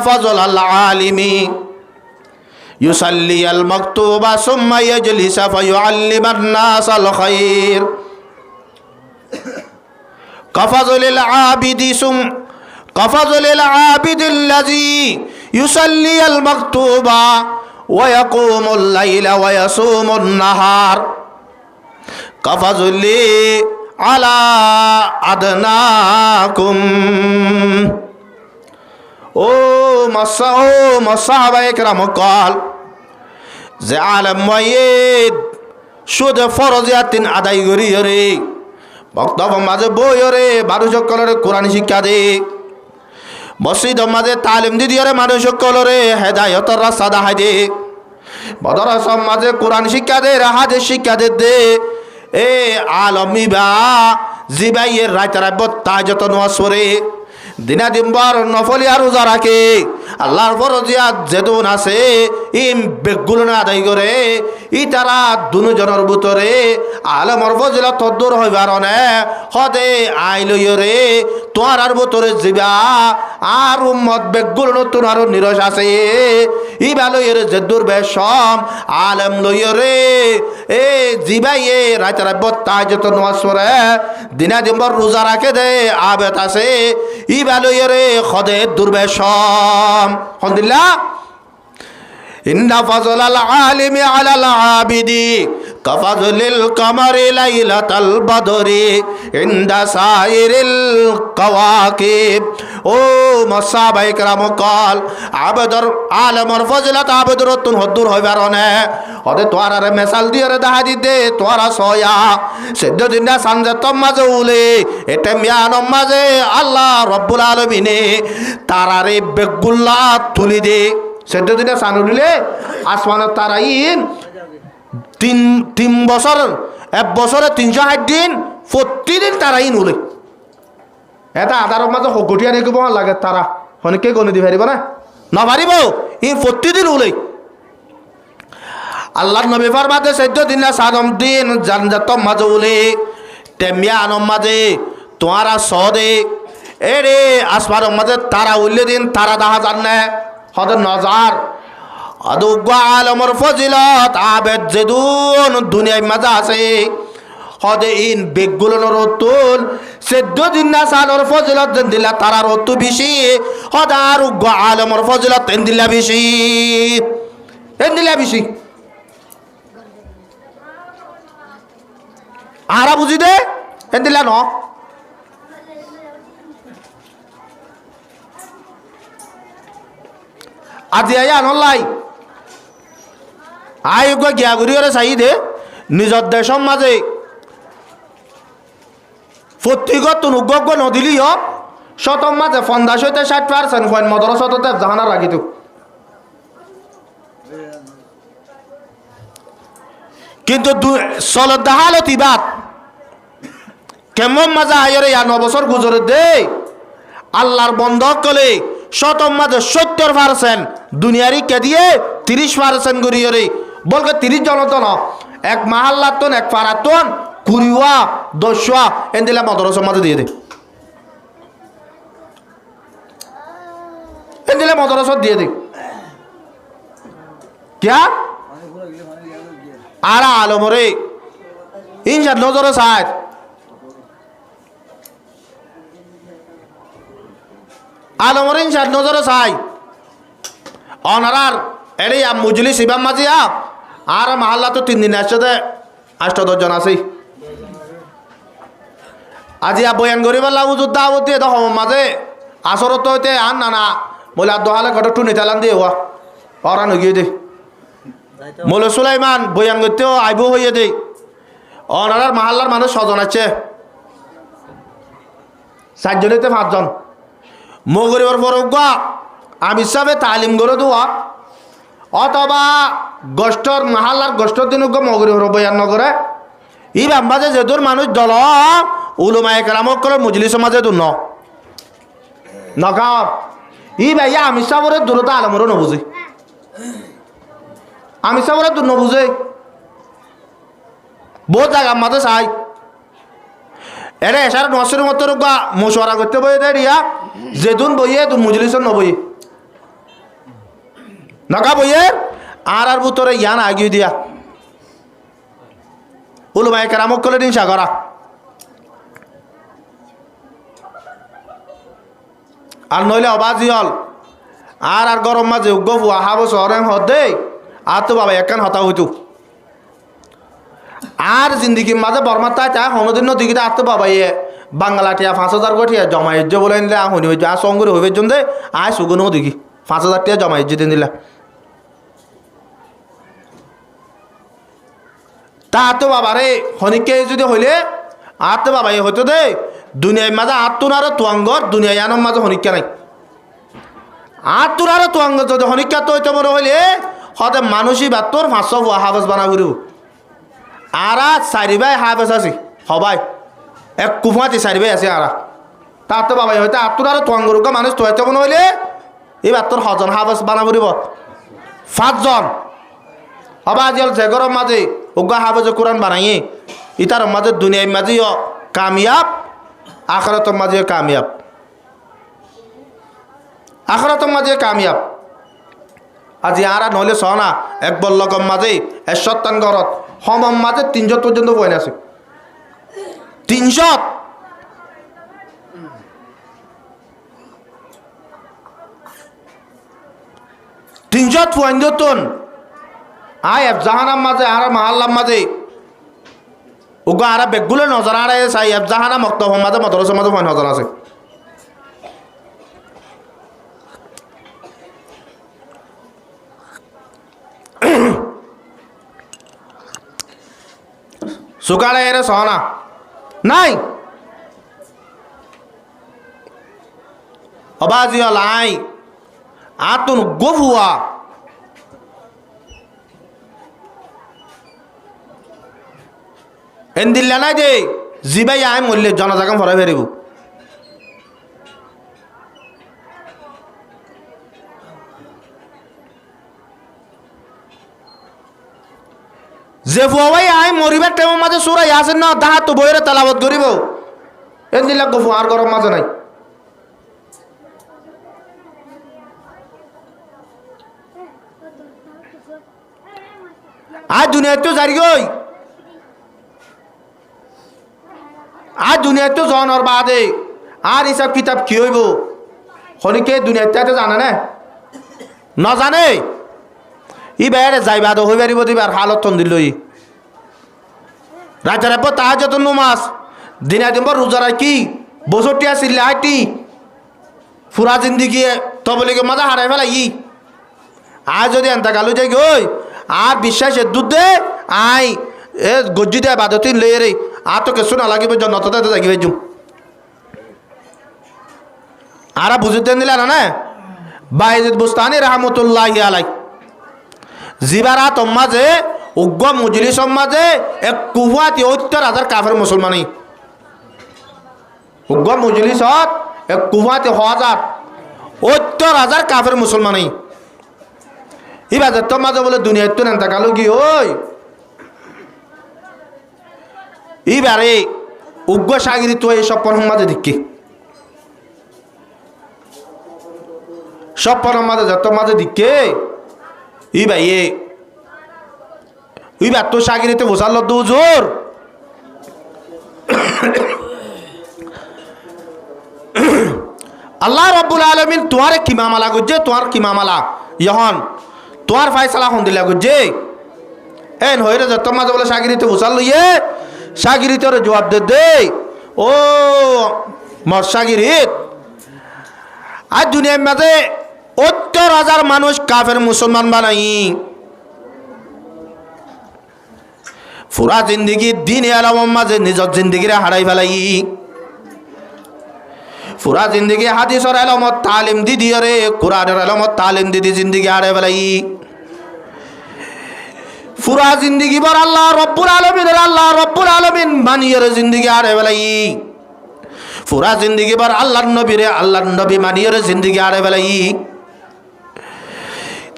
فضل العالم يصلي المكتوب ثم يجلس فيعلم الناس الخير كفضل العابد الذي يصلي المكتوب ويقوم الليل ويصوم النهار كفضلي على أدناكم ও সাহাবায়ে কেরাম কল যে আলেম মুয়াইদ শুধু ফরজিয়াতিন আদায় করি রে বক্তব্য মাঝে বই রে মানুষ সকলের কোরআন শিক্ষা দে মসজিদ মাঝে তালিম দি দিয়ে মানুষ সকলের হেদায়তের রাস্তা দেখাই দে মাদ্রাসা মাঝে কোরআন শিক্ষা দে হাদিস শিক্ষা দে এ আলমি বা জিবাইয়ের রাইতার তাহাজ্জুদ নামাজ পড়ে দিনা দিনবার নফলি আর রোজা রাখে আল্লাহর ফরজিয়াত যেদুন আছে ইম বেগুলো না আদায় করে ই তারা দুজনের ভিতরে আলমর ফজিলত দূর হইবার নে হদে আইলইরে তোমার ভিতরে জিবা আর উম্মত বেগুলো নতুন আর নিরস আছে ই ভালোইরে যেদুর বেশম আলম লইরে এ জিবাইয়ে রাত রাত তাহাজ্জুদ নামাজ পড়ে দিনা দিনবার রোজা রাখে দে আবেত আছে ই ভালোইরে হদে দুর্বেশম আলহামদুলিল্লাহ ইন্না ফাজলাল আলিমি আলাল আবিদি কাফাজলিল কামারি লাইলাতাল বদরি ইনদা সাইরিল কাওয়াকিব ও মাসাহাবায়ে কেরাম কল আবদর আলমর ফজিলত আবদরতুন হদ্দুর হইবার নে ওদে তোয়ারে মেসাল দিয়রে দেখা দিতে তোরা সয়া সেদ্দ দিনটা সানজে তম মাঝে উলে এটা মিয়ানম মাঝে আল্লাহ রব্বুল আলামিনে তারারে বেগুল্লা তুলি দে সেদ্দ দিনটা সান উলিলে আসমানের তারাইন তিন বছর এক বছরে 360 দিন প্রতিদিন তারাইন উলে এটা আধারের মাঝে গঠিয়া রেখব লাগে তারা অনেকে গণি দি পারিব না নপারিব ই প্রতিদিন উলে আল্লাহর নবী ফরমাতে 14 দিন না 7 দিন জান্নাত মাঝে উলে তেমিয়া আনম মাঝে তোয়ারা সদে এরে আসমানের মাঝে তারা উল্লে দিন তারা দেখা যান না হদ নজার আদুগা আলমর ফজিলত আবেদ যেদুন দুনিয়ায় মাঝে আছে হদে ইন বেগুলোর রতুল 14 দিন না সালর ফজিলত দেন দিলা তারা রতু বেশি হদার উগা আলমর ফজিলত দেন দিলা বেশি আরা বুঝি দে এন দিলা ন আজি আয়া নলাই আয়োগ্য গিয়াগুড়িওরে চাই দে নিজর দেশর মাঝে প্রত্যেকত অনুজ্ঞ নদিলিও শতম মাঝে 50-60% হয় মদরসতে জাহানা রাখিত কিন্তু চলত দেখালতি বাদ কেমন মাঝে আয়রে 9 বছর গুজরে দে আল্লাহর বন্ধক কলে শতম মাঝে 70% দুনিয়ারি কে দিয়ে 30% গড়িয়ে বলকে 30 জনতন এক মাহাল্লাতন এক পারাতন কুড়িওয়া 10ওয়া এন দিলা মদরসার মাঝে দিয়ে দে এন দিলা মদরসা দিয়ে দে क्या आरा आलमरे इंशाद नजर साथ আলমরিন সাত নজরে চাই অনারার এড়ি মুজলিস ইবাম মাজিয়া আর মাহাল্লা তো 3 দিন আসছে 8-10 জন আছেই আজি বয়ান করিবার লাগু যুদ্ধ আবদ্ধ দিয়ে তখন মাঝে আসরত হইতে আন নানা বলে আর দোহালে ঘটে টুনি চালান দিয়ে হওয়া অরান হইয়ে দে মোলে সুলাইমান বয়ান করতেও আইব হইয়ে দে অনারার মাহাল্লার মানুষ 6 জন আছে 4 জনেতে 5 জন মগরিবার পর আমি সবে তালিম করে দেওয়া অথবা গোষ্ঠর মাহাল্লার গোষ্ঠর দিন মগরিবার বয়ান নগরে ই বাম্বাজে যেদুর মানুষ দল উলুমায়ে কেরামক করে মজলিস মাঝে দূর নকাব ই ভাইয়া আমি সাবরের দূরতা আলমরও নবুঝে আমি সাবরের দূর নবুঝে বহুত জায়গা মাঝে চাই এরে এসার নসের মতো মশওয়ারা করতে বই দেয় রিয়া যেদুন বইয়ে তুন মজলিস নবইয়ে নকা বইয়ে আর ভিতরে ইয়ান আগিয়ে দিয়া উলুমায়ে কেরামক করে দিন সাগরা আর নইলে অবাজি হল আর গরম মাঝে গফু আহা বছর হদে আর তো বাবা একান হতা হইতু আর জিন্দিগির মাঝে বর্মাতা চা হনদিন দিকে আর তো বাবা ইয়ে বাংলা টিয়া 5,000 গঠিয়া জমাইজ্য বলে নিলে হনি হইজ আর সঙ্গুরি হইবে জন দে আয় সুগুনও দেখি 5,000 টিয়া জমাইজ্য দিন দিলা তা তো বাবা রে হনিকে যদি হইলে আর তো বাবা হইতো দে দুনিয়ার মাঝে আত্মনার তুয়াঙ্গর দুনিয়া আনম মাঝে হনিকা নাই আত্মনার তুয়াঙ্গ যদি হনিকা তো হইতে মনে হইলে হতে মানুষই বাত্তর 500 হাফেজ বানা ঘুরিব আর 4 ভাই হাফেজ আছে সবাই এক কুফাতে 4 ভাই আছে আর তার তো বাবা হইতে আত্মনার তুয়াঙ্গর মানুষ তো হইতে মনে হইলে এই বাত্তর 6 জন হাফেজ বানা ঘুরিব 5 জন হবা জেল জেগর মাঝে উগা হাফেজ কোরআন বানাইয়ে ইতার মাঝে দুনিয়ার মাঝে কামিয়াব আখরাত মাঝে কামিয়াব আখরাত মাঝে কামিয়াব আজি আর নহলে সনা এক বল্লগম মাঝে 71 ঘরত হমম মাঝে 300 পর্যন্ত বইন আছে 300 পয়েন্টন আয় জাহানাম মাঝে আর মাহাল্লাম মাঝে ওগো আর বেগুলো নজর আর চাই জাহানা মক্তব মাঝে মদরসের মাঝে হয় নজর আছে সুকালে এর সহনা নাই অবাজি লাই আতুন গফুয়া এন্দিল্লা নাই দে জিবাই আয় মরলে জনজাগাম ফরাই ফেরিব যে ফুয়াই আয় মরিবার টাইমের মাঝে সুরাই আসেন না তাহা তো বইরে তালাবত করিব এন্দিল্লা গফু আর গরম মাঝে নাই আজ দুনিয়া তো জারি গই আর দুনিয়াতে জনের বাদে আর হিসাব কিতাব কি হইব হনিকে দুনিয়াতে জানে না জানে ই বাইরে যাইবাদ হই পারিব দিবার হালত তন্দিল রাজার পর তাহার যত নমাজ দিনা দিন রোজা রাখি বছরটি আসিল আইটি ফুরা জিন্দিগি তবলিকে মজা হারাই ফেলাই আর যদি এনতা গালু যাই গই আর বিশ্বাসের দুধ দে আই এ গজ্জি দেয় বাদতিন লইয়ে রে আর তো কেসু না লাগিবে জন্নততে জাগিবে জুম আর বুঝতে দিলা না বাইজিদ বুস্তানি রহমতুল্লাহি আলাই জিবারা তোমাজে উগ্র মুজলিস মাঝে এক কুফাতি 70,000 কাফের মুসলমানি উগ্র মুজলিসত এক কুফাতি 70,000 কাফের মুসলমানি ইবাদত মাঝে বলে দুনিয়ার তো নেতা কালো কি ওই এইবারে উগ্র সাগিরি তো এই সপ্পন মাঝে দিকে সপ্পন মাঝে যত মাঝে দিকে ই ভাই এইবার তো সাগিরিতে বসাল দু জোর আল্লাহ রব্বুল আলমিন তোমার কি মামালা গুজে, তোমার কি মামালা ইহন তোমার ফাইসালা হন দিলা গুজে এন হইরে যত মাঝে বলে সাগিরিতে উচাল লইয়ে সাগিরিতর জবাব দে ও মর সাগিরিত আজ দুনিয়ার মাঝে ৭০,০০০ মানুষ কাফের মুসলমান বানাই পুরা জিন্দগি দিন আলমের মাঝে নিজের জিন্দগিরে হারাই ফেলাই পুরা জিন্দগি হাদিসর আলমত তালিম দি দিয়ে রে কোরআনের আলমত তালিম দি জিন্দগি হারাই ফেলাই পুরা জিন্দগি বর আল্লাহ রব্বুল আলমিন মানিয়ে জিন্দগি হারাই ফেলাই পুরা জিন্দগি বর আল্লাহর নবী মানিয়ে জিন্দগি হারাই ফেলাই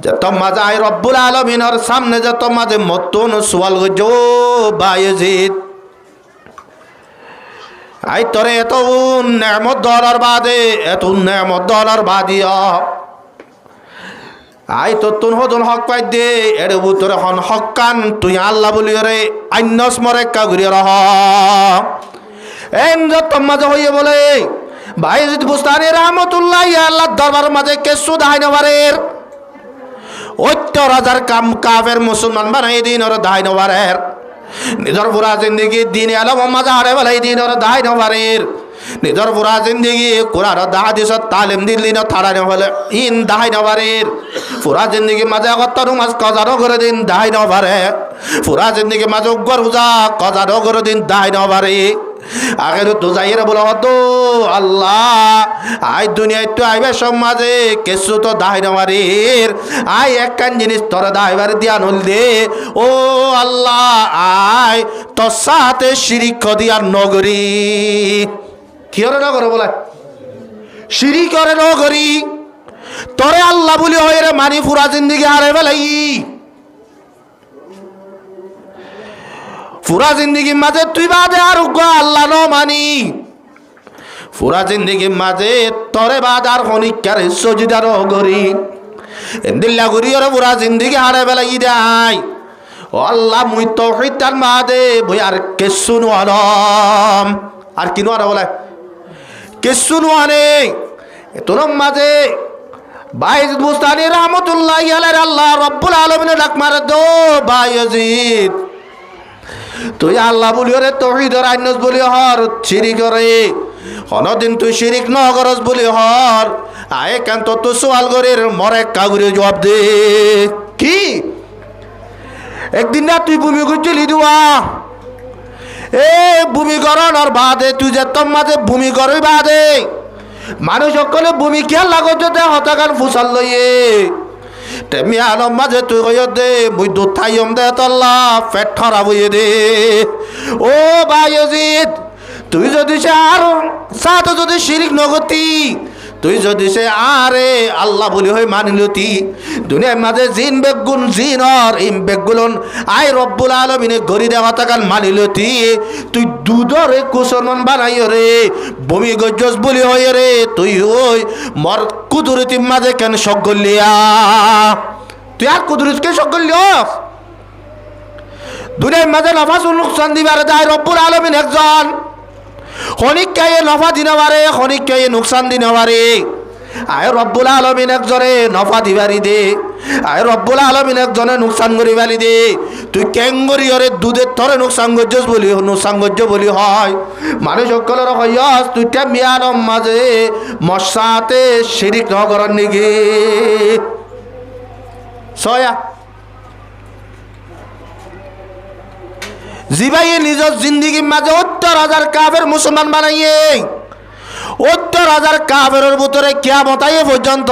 যত মাঝে আই রব্বুল আলমিনের সামনে যত মাঝে মতন সোয়াল গো বায়েজিদ আই তোরে এত নেমত দলার বাদে এত নেমত দলার বাদিয়া আই তো তুন হদন হক পাই দে এরে বুতরে হন হকান তুই আল্লাহ বলি রে আইনস মরে কাগুরি রহ এম যত মাঝে হইয়ে বলে বায়েজিদ বুস্তানি রহমতুল্লাহ আল্লাহ দরবার মাঝে কেসু দাহাই নবারের ৭০,০০০ কাফের মুসলমান বানাই দিন ওর দায় নবারের নিজের পুরা জিন্দগি দিন আলম মাঝে হারে বেলাই দিন ওর দায় নবারের নিজের পুরা জিন্দগি কোরআন হাদিসত তালিম দিল্লি ন থাড়াই নবলে ইন দাহাই নবারের পুরা জিন্দগি মাঝে কত মাছ কজারও করে দিন দাহাই নবারে পুরা জিন্দগি মাঝে উগ্র উজা কজারও করে দিন দাহাই নবারে আগের তো যাইরে বলো হতো আল্লাহ আই দুনিয়ায় তো আইবে সমাজে কেসু তো দায় নবারের আই একখান জিনিস তোর দায়বার দিয়া নল দে ও আল্লাহ আই তোর সাথে শিরিক দিয়ার নগরী কি করে নগর বলে শিরিক করে নগরী তোরে আল্লাহ বলি হয়ে রে মানি পুরা জিন্দিগি হারে ফেলাই পুরা জিন্দগি মাঝে তুই বাদে আর আল্লাহ ন মানি পুরা জিন্দগি মাঝে তরে বাদ আর হনিকার সজিদার গরি এন্দিল্লা গরি ওরে পুরা জিন্দগি হারে বেলাই দেয় ও আল্লাহ মুই তৌহিদার মাদে বই আর কেসু নোয়ালম আর কি নোয়ারে বলে কেসু নোয়ানে তোর মাঝে বায়েজিদ বুস্তানি রহমতুল্লাহ আলাইহি আল্লাহ রব্বুল আলামিন ডাক মারে দো বায়েজিদ তুই আল্লাহ বলি রে তৌহিদর আইনস বলি হর শিরিক করে কোনদিন তুই শিরিক ন করস বলি হর আয় কান তো সওয়াল করের মরে কাগুরে জবাব দে কি একদিন না তুই ভূমি গুছিলি দিওয়া এ ভূমি করণর বাদে তুই যে তোর মাঝে ভূমি করই বাদে মানুষ সকলে ভূমি খেয়াল লাগো যদি হতাকার ফুসাল লইয়ে তেমি আলম মাঝে তুই কই দে মুই দুধ থাইম দে তল্লা পেট ঠরা বইয়ে দে ও বায়েজিদ তুই যদি সে আর সাথে যদি শিরিক নগতি তুই যদি সে আরে আল্লাহ বলি হই মানিলতি দুনিয়ার মাঝে জিন বেগুন জিনর ইম বেগুলন আই রব্বুল আলামিনে গরি দেওয়া তাকান মানিলতি তুই দুধরে কুসরমান বানাই রে বমি গজ্জস বলি হই রে তুই ওই মর কুদরতি মাঝে কেন সকলিয়া তুই আর কুদরতকে সকলিয়স দুনিয়ার মাঝে নফাস নুকসান দিবার যায় রব্বুল আলামিন একজন খনিককে নফা দিনে পারে খনিককে নুকসান দিনে পারে আয় রব্বুল আলামিন একজনে নফা দিবারি দে আয় রব্বুল আলামিন একজনে নুকসান করি বালি দে তুই কেঙ্গরি ওরে দুধের থরে নুকসান গজ্জস বলি নুকসান গজ্জ বলি হয় মানুষ সকলের হইয়াস তুই মিয়ানম মাঝে মশাতে শিরিক ন করার নিগে সয়া জিবাইয়ে নিজের জিন্দিগির মাঝে ৭০,০০০ কাফের মুসলমান বানাইয়ে ৭০,০০০ কাফেরের ভিতরে কিয়ামত আইয়ে পর্যন্ত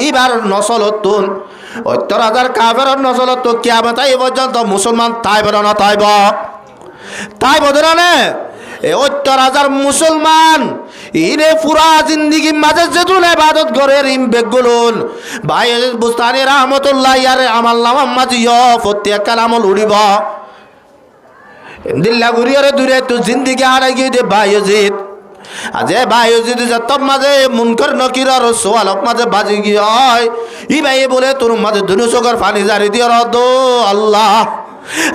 এবার নসলতুন ৭০,০০০ কাফেরের নসলত কিয়ামত আইয়ে পর্যন্ত মুসলমান তাইব না তাই বদরা নে ৭০,০০০ মুসলমান ইনে পুরা জিন্দিগির মাঝে যেতুন ইবাদত করে রিম বেগুলুন বায়েজিদ বুস্তানি রহমতুল্লাহ ইয়ারে আমল নামাম মাঝি প্রত্যেক কালামল উড়িব দিল্লা ঘুরিয়ে দূরে তুই জিন্দিগি হারাই গিয়ে দে বায়েজিদ আজে বায়েজিদ যত মাঝে মুনকর নকির আর সোয়ালক মাঝে বাজি গিয়ে হয় ই ভাই বলে তোর মাঝে দুনু চোখের পানি জারি দিয়ে দো আল্লাহ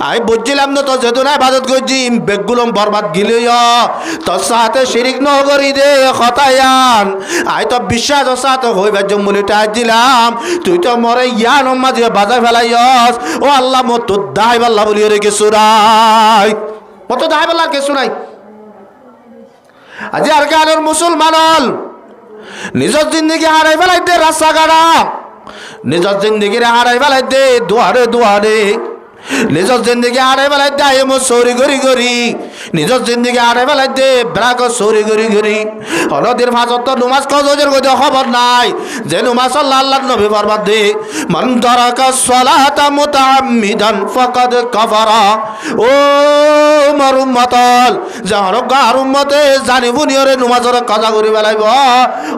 আমি বুঝছিলাম না তো যেহেতু না ইবাদত করছি বেগুলো বরবাদ গিলে তোর সাথে শিরিক নগরী দে খতায়ান আই তো বিশ্বাস সাথে হইবার জম্বলি টাইট দিলাম তুই তো মরে ইয়ান মাঝে বাজার ফেলাইস ও আল্লাহ মতো দাই বাল্লা বলিয়ে রে কিছু নাই মতো দাই বাল্লার কিছু নাই আজি আর কারোর মুসলমান হল নিজের জিন্দগি হারাই ফেলাই দে রাস্তা গাড়া নিজের জিন্দগিরে হারাই ফেলাই দে দুয়ারে দুয়ারে নিজের জিন্দগি হারাই ফেলাই দে আইমো চৌরি গড়ি গড়ি নিজের জিন্দগি হারাই ফেলাই দে ব্রাক চৌরি গড়ি গড়ি হলদির ভাজত তো নুমাজ কজের গতি খবর নাই যে নুমাজ আল্লাহ নবী বরবাদ দে মান তারাকা সালাতা মুতাআম্মিদান ফাকাদ কাফারা ও মার উম্মতল যার গার উম্মতে জানি বুনিয়রে নুমাজের কাজা করি বেলাইব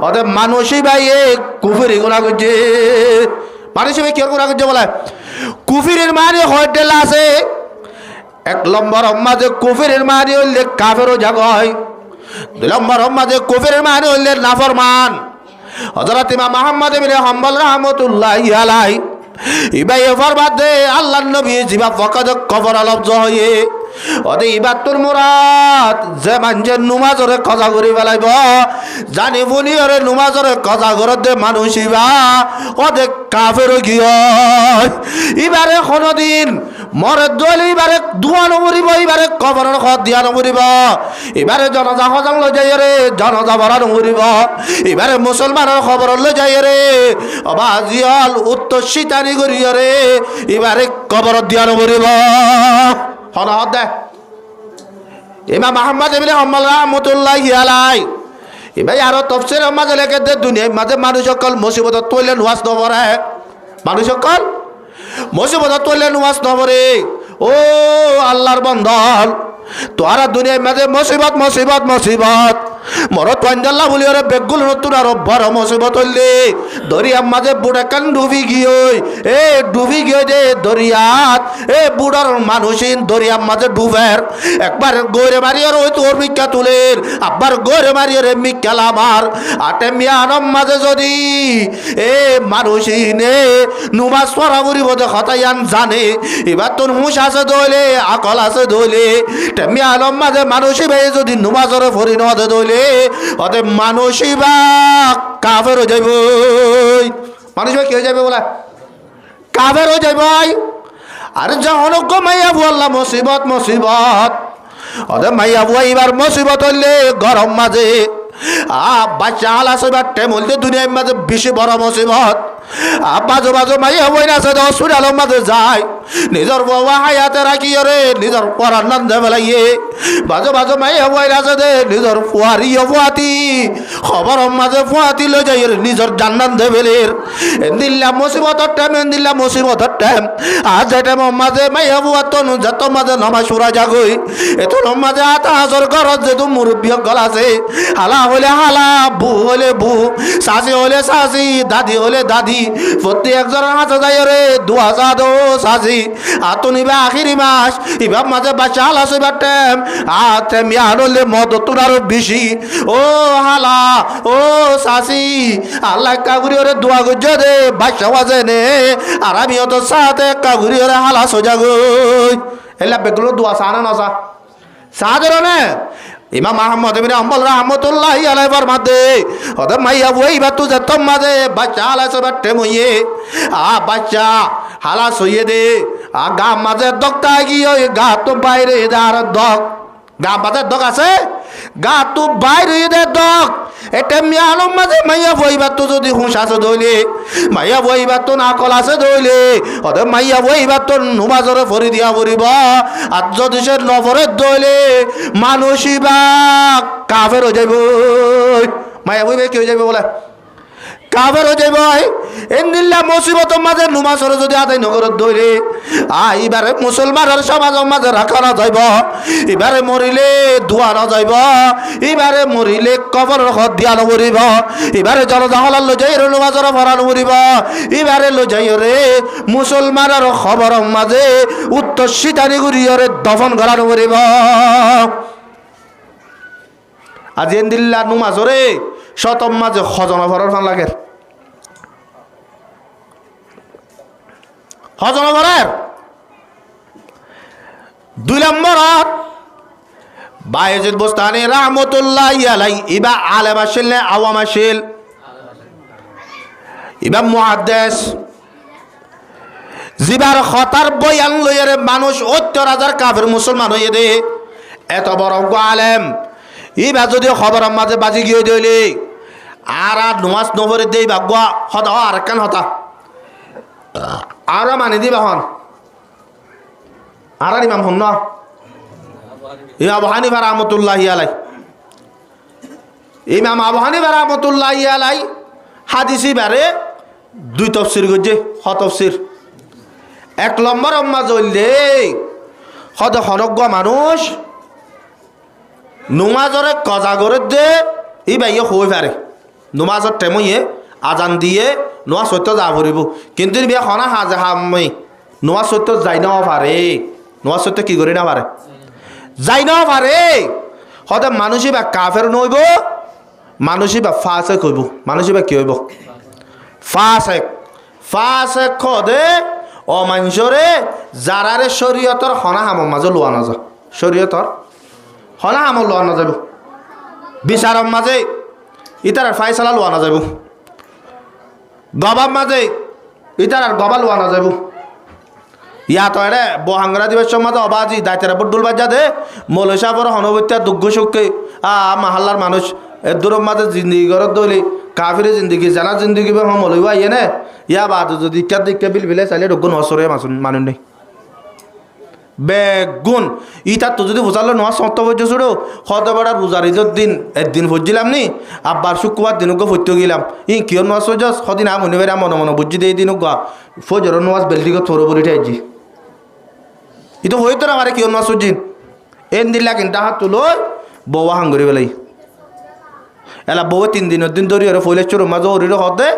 ওতে মানুষই ভাই কুফরি গুনাহ করছে মানুষই ভাই কি গুনাহ করছে বলে কুফরির মানে হোটেল আছে এক নম্বর মাঝে কুফরির মানে হইলে কাফেরও জাগ হয় দুই নম্বর মাঝে কুফরির মানে হইলে নাফরমান হযরত ইমাম মুহাম্মদ ইবনে হাম্বল রাহমাতুল্লাহি আলাইহি ইবাই ফরমাত দে আল্লাহর নবী জিবা ফাকাদ কফর লফজ হয়ে ওদে ইবাদতুর মুরাদ যে মানজে নামাজরে কাজা করি ফেলাইব জানি বলি ওরে নামাজরে কাজা করে দে মানুষ ইবা ওদে কাফের কি হয় ইবারে কোনদিন মরে দলি ইবারে দুয়া নমরিব ইবারে কবরের খত দিয়া নমরিব ইবারে জনাজা হজাং লই যাই রে জনাজা ভরা নমরিব ইবারে মুসলমানের খবর লই যাই রে অবাজিয়াল উত্তর শীতানি করি রে ইবারে কবর দিয়া নমরিব হনহদ দে ইমাম মুহাম্মদ ইবনে হাম্বল রাহমাতুল্লাহি আলাইহি এবাই আরো তাফসীরের মাঝে লেখে দে দুনিয়ার মাঝে মানুষ সকল মুসিবত তৈলে নামাজ ন পড়ে মানুষ সকল মুসিবত তৈলে নামাজ ন পড়ে ও আল্লাহর বান্দা তোরা দুনিয়ার মাঝে মুসিবত মুসিবত মুসিবত মরত আল্লাহ বলি ওরে বেগুল নতুন আর বড় মুসিবত হইলে দরিয়ার মাঝে বুড়া কান ডুবি গিয়ে এ ডুবি গিয়ে দে দরিয়াত এ বুড়ার মানুষিন দরিয়ার মাঝে ডুবের একবার গৌরে মারিয়ার ওই তোর মিক্কা তুলের আবার গৌরে মারিয়ার মিক্কাল আমার আটে মিয়ানম মাঝে যদি এ মানুষিনে নুমাজ পড়া বুড়িব দে খতায়ান জানে এবার তোর হুঁশ আছে দইলে আকল আছে দইলে মিয়ানম মাঝে মানুষই ভাই যদি নুমাজরে ফরি নদে দইলে ওতে মানুষই বা কাফের হয়ে যাইব মানুষ ভাই কি হয়ে যাবে বলা কাফের হয়ে যাইব আর যখন মাইয়া বললাম মুসিবত মুসিবত ওদের মাইয়া বুয়া এবার মুসিবত হইলে গরম মাঝে বাচ্চা হাল আছে বা টেমল দুনিয়ার মাঝে বেশি বড় মুসিবত বাজো বাজো মাইয়া বই না হসপিটালের মাঝে যায় নিজের বউয়া হায়াতে রাখি রে নিজের পড়ার নাম দে বেলাইয়ে বাজো বাজো মাইয়া বই না দে নিজের ফুয়ারি ফুয়াতি খবর মাঝে ফুয়াতি লই যাই নিজের জান্নাত দে বেলের দিল্লা মুসিবতর টাইম দিল্লা মুসিবতর টাইম আজ যে টাইম মাঝে মাইয়া বুয়া তনু যত মাঝে নমাজ সুরা জাগই এত মাঝে আতা হাজর ঘরত যেহেতু মুরব্বী গল আছে হালা হলে হালা বু হলে বু শাশি হলে শাশি দাদি হলে দাদি প্রতি একজনের হাতে যাই রে 2000 দো শাশি আতো নিবা আখিরি মাস ইবার মাঝে বাচ্চা হাল আছে এবার টাইম আতে মিয়ান হলে মদ তোর আরো বেশি ও হালা ও শাশি আল্লাহ কাগুরি ওরে দোয়া গুজ দে বাচ্চা বাজে নে আর আমি অত সাথে কাগুরি ওরে হালা সোজা গই এলা বেগুলো দোয়া সানা নসা সাদর নে ইমাম মুহাম্মদ ইবনে হাম্বল রাহমাতুল্লাহি আলাইহি ফরমাতে ওদের মাইয়া বই বা তুই যত মাঝে বাচ্চা হালা সব টেমইয়ে বাচ্চা হালা সইয়ে দে গা মাঝে দকটা গিয়ে গা তো বাইরে দার দক গা মাঝে দক আছে গা তো বাইরে দে দক এটা মিয়ানম মাঝে মাইয়া বইবা তো যদি হুঁশ আছে দইলে মাইয়া বইবা তো না কল আছে দইলে ওদের মাইয়া বইবা তো নুমাজরে ফরি দিয়া পড়িব আর যদি সে নফরে দইলে মানুষই বা কাফের হয়ে যাইব মাইয়া বইবে কি হয়ে যাবে বলে কাফের হয়ে যাইব এন্দিল্লা মুসিবত মাঝে নুমাজরে যদি আদায় নগর দইলে এবারে মুসলমানের সমাজের মাঝে রাখা না যাইব এবারে মরিলে ধোয়া না যাইব এবারে মরিলে কবরের খত দিয়া নমরিব এবারে জনজাহলার লো যাই রে নুমাজরে ভরা নমরিব এবারে লো যাই রে মুসলমানের খবর মাঝে উত্তর শীতানি গুরিয়রে দফন করা নমরিব আজ এন্দিল্লা নুমাজরে শতম মাঝে খজন ভরার ফান লাগে হজন ভরার 2 নম্বরত বায়েজিদ বুস্তানি রাহমাতুল্লাহি আলাইহি ইবা আলেম আসিল নে আওয়াম আসিল? ইবা মুহাদ্দিস জিবার খতার বয়ান লইয়ের মানুষ 70,000 কাফের মুসলমান হইয়ে দে। এত বড় আলেম ইবা যদি খবরের মাঝে বাজি গিয়ে দিলি আর নমাজ নভরে দেই ভাগ্য হতা আর কেন হতা আর মানি দিবা হন আর ইমাম হন না ইমাম আবু হানিফা রাহমাতুল্লাহি আলাইহি। ইমাম আবু হানিফা রাহমাতুল্লাহি আলাইহি হাদিসি বারে 2 তাফসীর গজে হ তাফসীর। 1 নম্বর আম্মা জললে হদ হনজ্ঞ মানুষ নমাজরে কজা করে দে ই বাইয়ে হই পারে নমাজর টেমইয়ে আজান দিয়ে নমাজ সত্য যা ভরিব কিন্তু বিয়া হনা হাজা হামই নমাজ সত্য যাই না পারে নমাজ সত্য কি করি না পারে যাই না পারে হতে মানুষই বা কাফের নইব মানুষই বা ফাসেক হইব মানুষই বা কি হইব ফাসেক ফাসেক হদে ও মানুষরে যারারে শরীয়তর হনা হামর মাঝে লোয়া না যা শরীয়তর হনা হামর লোয়া না যাব বিচারর মাঝে ইতার ফাইসালা লোয়া না যাব গবার মাঝে ইতার আর গবা লোয়া না যাব ইয়া তো এরে বহাঙ্গরা দিবসের মাঝে অবাজি দায়িত্বের বুডুল বাজা দে মৌলসা পর হনবত্যা দুঃখ সুখে মাহাল্লার মানুষ এর দূরের মাঝে জিন্দগি ঘরত দলি কাফিরে জিন্দগি জানা জিন্দগি বে মৌলবা ইয়ে নে ইয়া বাদ যদি ইকার দিকে বিল বিলে চাইলে রগুন হসরে মানুষ নেই বেগুন ইতার তো যদি বোঝালো নোয়া সত্য পর্য ছোড়ো হতে পারা রোজার ঈদের দিন একদিন ফুজিলাম নি আবার শুক্রবার দিনকে ফুটতে গেলাম ই কিয় নোয়া সজস সদিন মনে বেড়া মনে মনে বুঝি দিয়ে দিন গা ফজর নোয়াজ বেলদিকে থরো বলি ঠাইছি ইতো হইতো না পারে কিয় নোয়া সজিন এন দিলা কিন্তু হাত তুলো বউয়া হাঙ্গরি বেলাই এলা বউ 3 দিনের দিন ধরে ওরা ফইলে চোর মাঝে ওরিরে হতে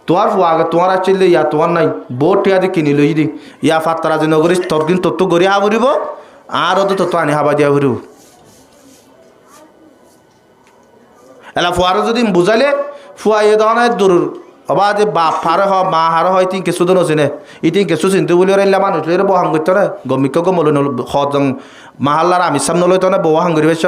তোমার ফুয়াগে তোমার আসছিল ইয়া তোমার নাই বউ টিয়া দিয়ে কিনি লই দি ইয়া ফাত্তারা যে নগরী তোর দিন তত্ত্ব গড়ি হা ভরিব আর তো তত্ত্ব আনি হাবা দিয়া ভরিব এলা ফুয়ারে যদি বুঝাইলে ফুয়া ইয়ে দেওয়া নাই দূর হবা যে বাপ হারে হয় মা হারে হয় তিন কিছু দিন চিনে ই তিন কিছু চিনতে বলি রাইলা মানুষ লইরে বহাং করতে না গমিক গমল হজম মাহাল্লার আমি সামনে লইতো না বউ হাঙ্গরি বেশ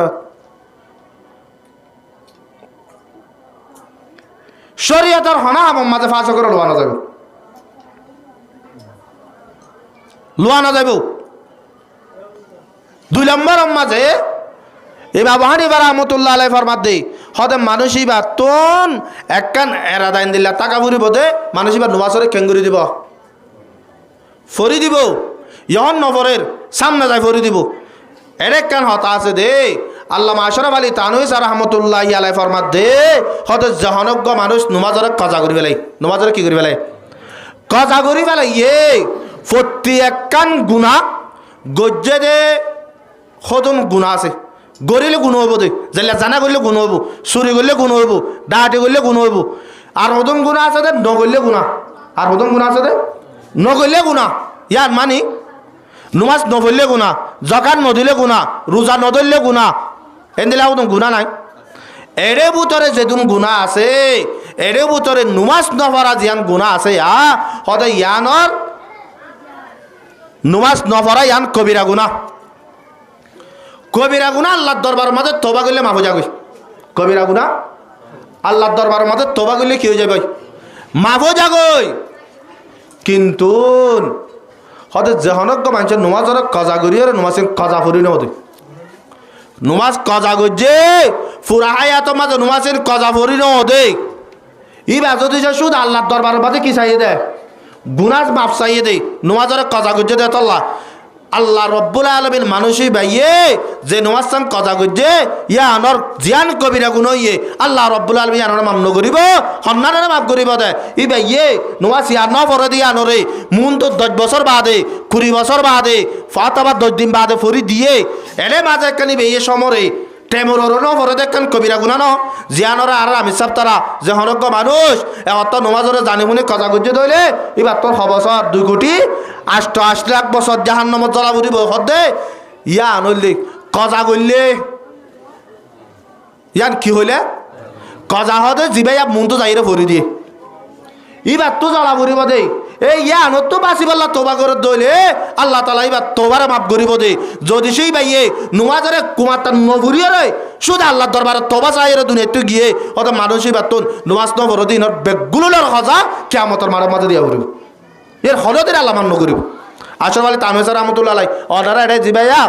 শরীয়তের হনা আমার মাঝে ফাঁসা করে লোয়ানো যাবে লোয়ানো যাবে 2 নম্বর মাঝে এই বাবু হানিফা রাহমাতুল্লাহি আলাইহি ফরমাত দেই হদে মানুষই বা তোন একখান এরা দাইন দিলা টাকা ফুরিব দে মানুষই বা নমাজরে কেঙ্গুরি দিব ফরি দিব ইহন নফরের সামনে যাই ফরি দিব এর একখান হতা আছে দে আল্লামা আশরাফ আলী তানভী রাহমাতুল্লাহি আলাইহি ফরমাত দে হদে জাহানজ্ঞ মানুষ নমাজরে কাজা করি ফেলাই নমাজরে কি করি ফেলাই কাজা করি ফেলাই প্রতি একখান গুনাহ গজ্জে দে হদন গুনাহ আছে গরিলে গুণ হইব দে যেলা জানা করলে গুণ হইব চুরি করলে গুণ হইব ডাহাটি করলে গুণ হইব আর হদন গুণা আছে দে নগরলে গুণা আর হদন গুণা আছে দে নগরলে গুণা ইয়ার মানি নমাজ নপড়লে গুণা জাকাত নদিলে গুণা রোজা নধরলে গুণা এদিলা হদন গুণা নাই এরে ভিতরে যেদিন গুণা আছে এরে ভিতরে নমাজ নপড়া জিয়ান গুণা আছে হদে ইয়ানর নমাজ নপড়া ইয়ান কবিরা গুণা কবিরা গুণা আল্লাহর দরবারের মাঝে তওবা করলে মাফ হয়ে যাবে কবিরা গুণা আল্লাহর দরবারের মাঝে তওবা করলে কি হয়ে যাবে মাফ হয়ে যাবে কিন্তু হতে জহনজ্ঞ মানুষের নমাজের কজা করি আর নমাজের কজা ফুরি নদে নমাজ কজা করছে ফুরা হায়াত মাঝে নমাজের কজা ফুরি নদে ই যদি শুধু আল্লাহর দরবারের মাঝে কি চাইয়ে দেয় গুনাজ মাফ চাইয়ে দেয় নমাজের কজা করছে দে তল্লা আল্লাহ রব্বুল আলামিন মানুষই বাইয়ে যে নমাজ সান কজা করছে ইয়া আনর জিয়ান কবিরা গুণ ইয়ে আল্লাহ রব্বুল আলামিন আনর মামন করিব সন্নানের মাফ করিব দে ই বাইয়ে নমাজ ইয়া ন পরে দিয়ে আনরে মুন তো 10 বছর বাদে 20 বছর বাদে ফাতাবা 10 দিন বাদে ফরি দিয়ে এলে মাঝে কানি বেয়ে সমরে টেমরর ন পরে দেখেন কবিরা গুণ ন জিয়ানরা আর আমি সব তারা যে হনজ্ঞ মানুষ এত নমাজরে জানি শুনি কজা করছে দইলে এবার তোর বছর 2 কোটি 88 লাখ বছর জাহান্নামত জ্বলা বুড়িব হদে ইয়া আনলি কজা করলে ইয়ান কি হইলে কজা হদে জিবাই মন তো যাইরে ভরি দিয়ে এবার তো জ্বলা বুড়িব দে এই আনত বাঁচি পাল্লা তোবা করে দইলে আল্লাহ তালা এবার তোবারে মাফ করিব দে যদি সেই বাইয়ে নুমাজরে কুমারটা নভুরিয়ে রে শুধু আল্লাহ দরবারে তোবা চাই রে দুনিয়াতে গিয়ে অত মানুষ এবার তো নুমাজ নভর দিনের বেগুলোর হজা কেমতর মারার মাঝে দিয়া করিব এর হলদের আল্লাহ মান্য করিব আসল বলে তামেশ্বর রহমতুল্লাহ অর্ডার এটা জিবাইয়া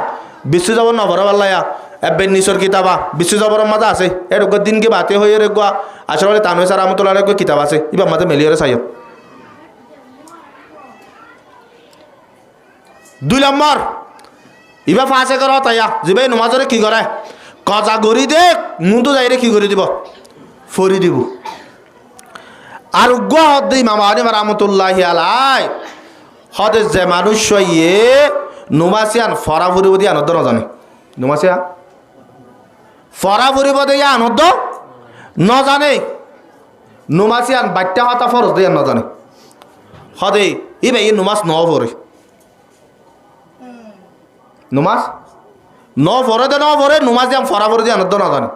বিশ্ব যাব নভরা পাল্লাইয়া এবার নিচর কিতাবা বিশ্ব জবরের মাঝে আছে এর দিনকে বাতে হয়ে রে গোয়া আসল বলে তামেশ্বর রহমতুল্লাহ কিতাব আছে এবার মাঝে মেলিয়ে চাই 2 নম্বর ইবা ফাঁসে কর তাইয়া যাবে নমাজরে কি করে কজা গড়ি দে মুতো যাইরে কি করে দিব ফরি দিব আর গদ দেই মামা আলী রহমতুল্লাহ আলাই হদে যে মানুষ ইয়ে নুমাসিয়ান ফরা ফুরিব দিয়ে আনন্দ না জানে নুমাসিয়া ফরা ফুরিব দিয়ে আনন্দ ন জানে নুমাসিয়ান বাচ্চা হতা ফরজ দিয়ে ন জানে হদে ইবে ই নুমাস ন ফরে নুমাজ ন ফরে দে ন ফরে নুমাজ দিয়ে ফরা ফরে দিয়ে আনন্দ না জানে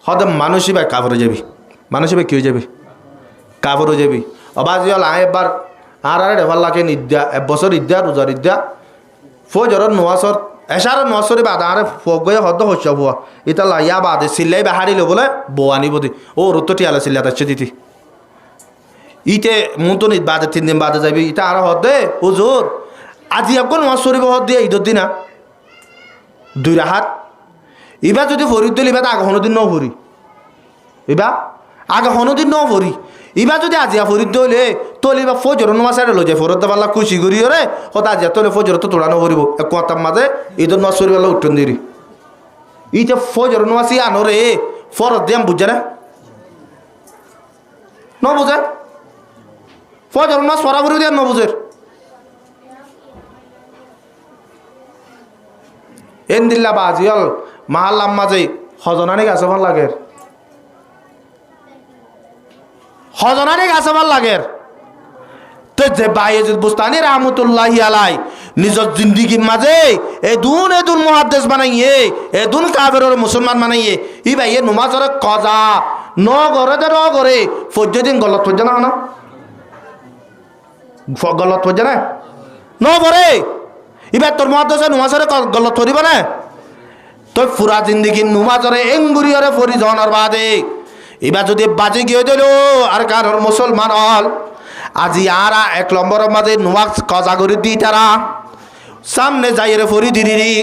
হদে মানুষই ভাই কাপড়ে যাবি মানুষই ভাই কি হয়ে যাবি কাপড়ে যাবি অবাজি হল এবার আর রেফার লাগে ইদ্যা 1 বছর ইদ্যা রোজার ইদ্যা ফজর নোয়াজর এসার নোয়াজরে বাদা আরে ফগে হদ হচ্ছে বুয়া এটা লাইয়া বাদে সিলাই বাহারি লো বলে বোয়ানি বদি ও রুতো টিয়ালা সিল্লা তাচ্ছে দিতি ইতে মুতো নি বাদে 3 দিন বাদে যাবি এটা আর হদে হুজুর আজি এখন নোয়াজ শরীফ হদ দিয়ে ঈদের দিনা 2 রাহাত ইবা যদি ফরিদ দিল ইবা আগে হনদিন ন ভরি ইবা আগে হনদিন ন ভরি ইবা যদি আজিয়া ফরিদ দইলে তোলে ইবা ফজর নামাজ সাইড লো যায় ফরদ দাবাল্লা খুশি করি রে হতা আজিয়া তোলে ফজর তো তোড়ানো করিব এক কথার মাঝে ঈদের নামাজ শরীফ আল্লাহ উঠন দিরি ইতে ফজর নামাজ আনো রে ফরদ দিয়াম বুঝছে না ন বুঝে ফজর নামাজ পড়া ফরি দিয়াম ন বুঝের এন দিল্লা বাজিয়াল মাহাল্লাম মাঝে হজনানি গাছে ভাল লাগে হজনানি গাছে ভাল লাগে তো যে বায়েজিদ বুস্তানি রহমতুল্লাহি আলাই নিজের জিন্দিগির মাঝে এদুন মুহাদ্দিস বানাইয়ে এদুন কাফেরের মুসলমান বানাইয়ে ই ভাইয়ে নমাজের কজা ন করে দে ন করে ফজ্জদিন গলত হচ্ছে না গলত হচ্ছে না ন করে এবার তোর মুহাদ্দিসে নমাজের গলত ধরিব না তোর পুরা জিন্দিগি নমাজরে এঙ্গুরিয়রে ফরি জনের বাদে এবার যদি বাজে গিয়ে দিল আর কারোর মুসলমান হল আজি আর 1 নম্বরের মাঝে নমাজ কজা করে দি তারা সামনে যাইরে ফরি দিরি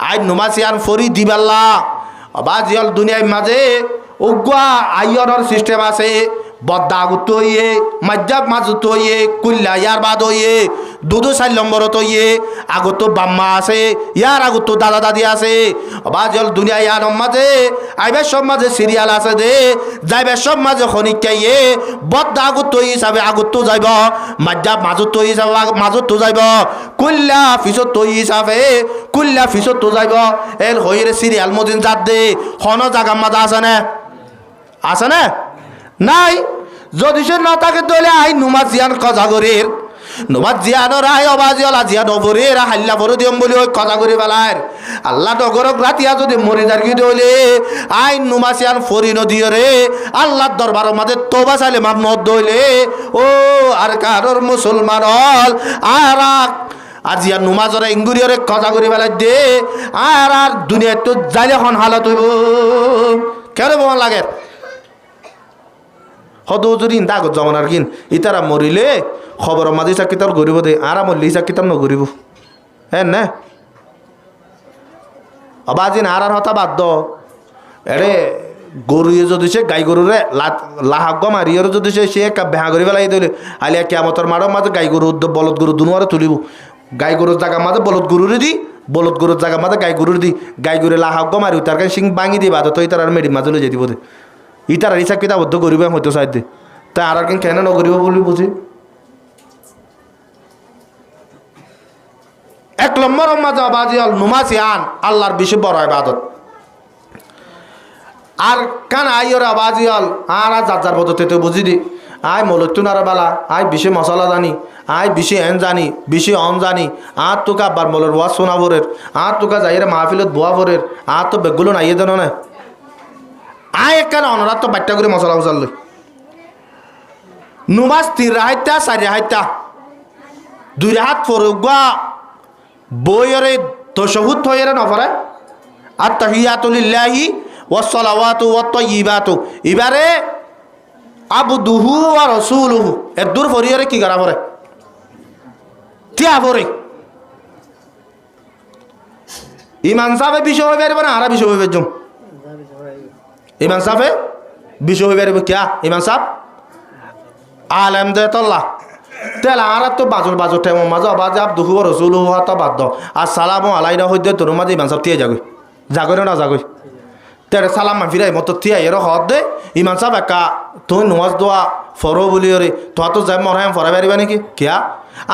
আই নমাজিয়ান ফরি দিবাল্লা বাজিয়াল দুনিয়ার মাঝে উগুয়া আইয়নের সিস্টেম আছে বদ্দা গুত হইয়ে মাজ্জাব মাজুত হইয়ে কুল্লা ইয়ার বাদ হইয়ে 2-4 নম্বরত হইয়ে আগত বাম্মা আছে ইয়ার আগত দাদা দাদি আছে বাজল দুনিয়া ইয়ার মাঝে আইবে সব মাঝে সিরিয়াল আছে দে যাইবে সব মাঝে খনিকাইয়ে বদ্দা গুত হিসাবে আগত যাইব মাজ্জাব মাজুত হিসাবে মাজুত যাইব কুল্লা ফিসত হিসাবে কুল্লা ফিসত যাইব এর হইরে সিরিয়াল মদিন জাত দে হন জায়গা মাঝে আছে না নাই যদি সে না থাকে তাহলে আই নুমাজ জিয়ান কজা করির নুমাজ জিয়ানোর আই অবাজিয়াল আজিয়া নবরে এরা হাল্লা ভরে দিম বলি ওই কজা করি পেলার আল্লাহ নগরক রাতিয়া যদি মরি যারকি দইলে আই নুমাজ জিয়ান ফরি নদিও রে আল্লাহর দরবারের মাঝে তোবা চাইলে মাপ নদ দইলে ও আর কারোর মুসলমান হল আর আজিয়া নুমাজরে ইঙ্গুরিয়রে কজা করি পেলাই দে আর দুনিয়া তো যাইলে হন হালত হইব কেন বল লাগে হদৌজুরি দাগত জমানার কিন ইতারা মরিলে খবর মাঝে চাকিতাম গরিব দে আর মরলি চাকিতাম ন গরিব হ্যাঁ না অবাজিন আর হতা বাদ এরে গরু যদি সে গাই গরুরে লাহাগ মারিয়ে যদি সে একটা বেহা করি পেলাই দিলে আলিয়া কেমতর মারো মাঝে গাই গরু বলদ গরু দুনুয়ারে তুলিব গাই গরুর জায়গা মাঝে বলদ গরুরে দি বলদ গরুর জায়গা মাঝে গাই গরুর দি গাই গরু লাহাগ মারি তার কাছে সিং ভাঙি দিবা তো ইতার আর মেডি মাঝে লই যেতে ইতার হিসাব কিতাব বদ্ধ গরিব হইতো সাইড দে তা আর কেন নগরিব বলি বুঝি 1 নম্বর মাঝে বাজিয়াল নুমাসিয়ান আল্লাহর বেশি বড় ইবাদত আর কান আইয়র বাজিয়াল আর যার পদ্ধতিতে বুঝি দি আই মলতুনার বালা আই বেশি মশলা জানি আই বেশি এন জানি বেশি অন জানি আর তোকে আব্বার মলের ওয়াজ শোনা ভরের আর তোকে যাইরে মাহফিলত বোয়া ভরের আর তো বেগুলো নাইয়ে দেন না আয় একখানে অনরাত তো বাট্টা করে মশলা উচাল নুমাজ 3 রাহাইতা 4 রাহাইতা 2 রাহাত ফরুগা বইরে তাশাহুদ হইরে নফরে আত-তাহিয়াতু লিল্লাহি ওয়াস সালাওয়াতু ওয়াত তাইয়্যিবাতু এবারে আবদুহু ওয়া রাসূলুহু এর দূর ফরিয়রে কি করা পড়ে তিয়া পড়ে ইমাম সাহেব বিষয় হইবে না আর বিষয় হইবে জম ইমাম সাহেব বিষয় হইবে কিয়া ইমাম সাহেব আলেম দেতল্লাহ তেলা আর তো বাজর টেমো মাঝে আবাজ আবদুহু ওয়া রাসূলুহু তা বাদ দাও আসসালামু আলাইনা হইদে তোর মাঝে ইমাম সাহেব তিয়া জাগই না জাগই তেরে সালাম ফিরাই মতো তিয়া এর হদ দে ইমাম সাহেব একা তুই নমাজ দোয়া ফরো বলি রে তো তো যাই মরহাম ফরা পারিবা নাকি কিয়া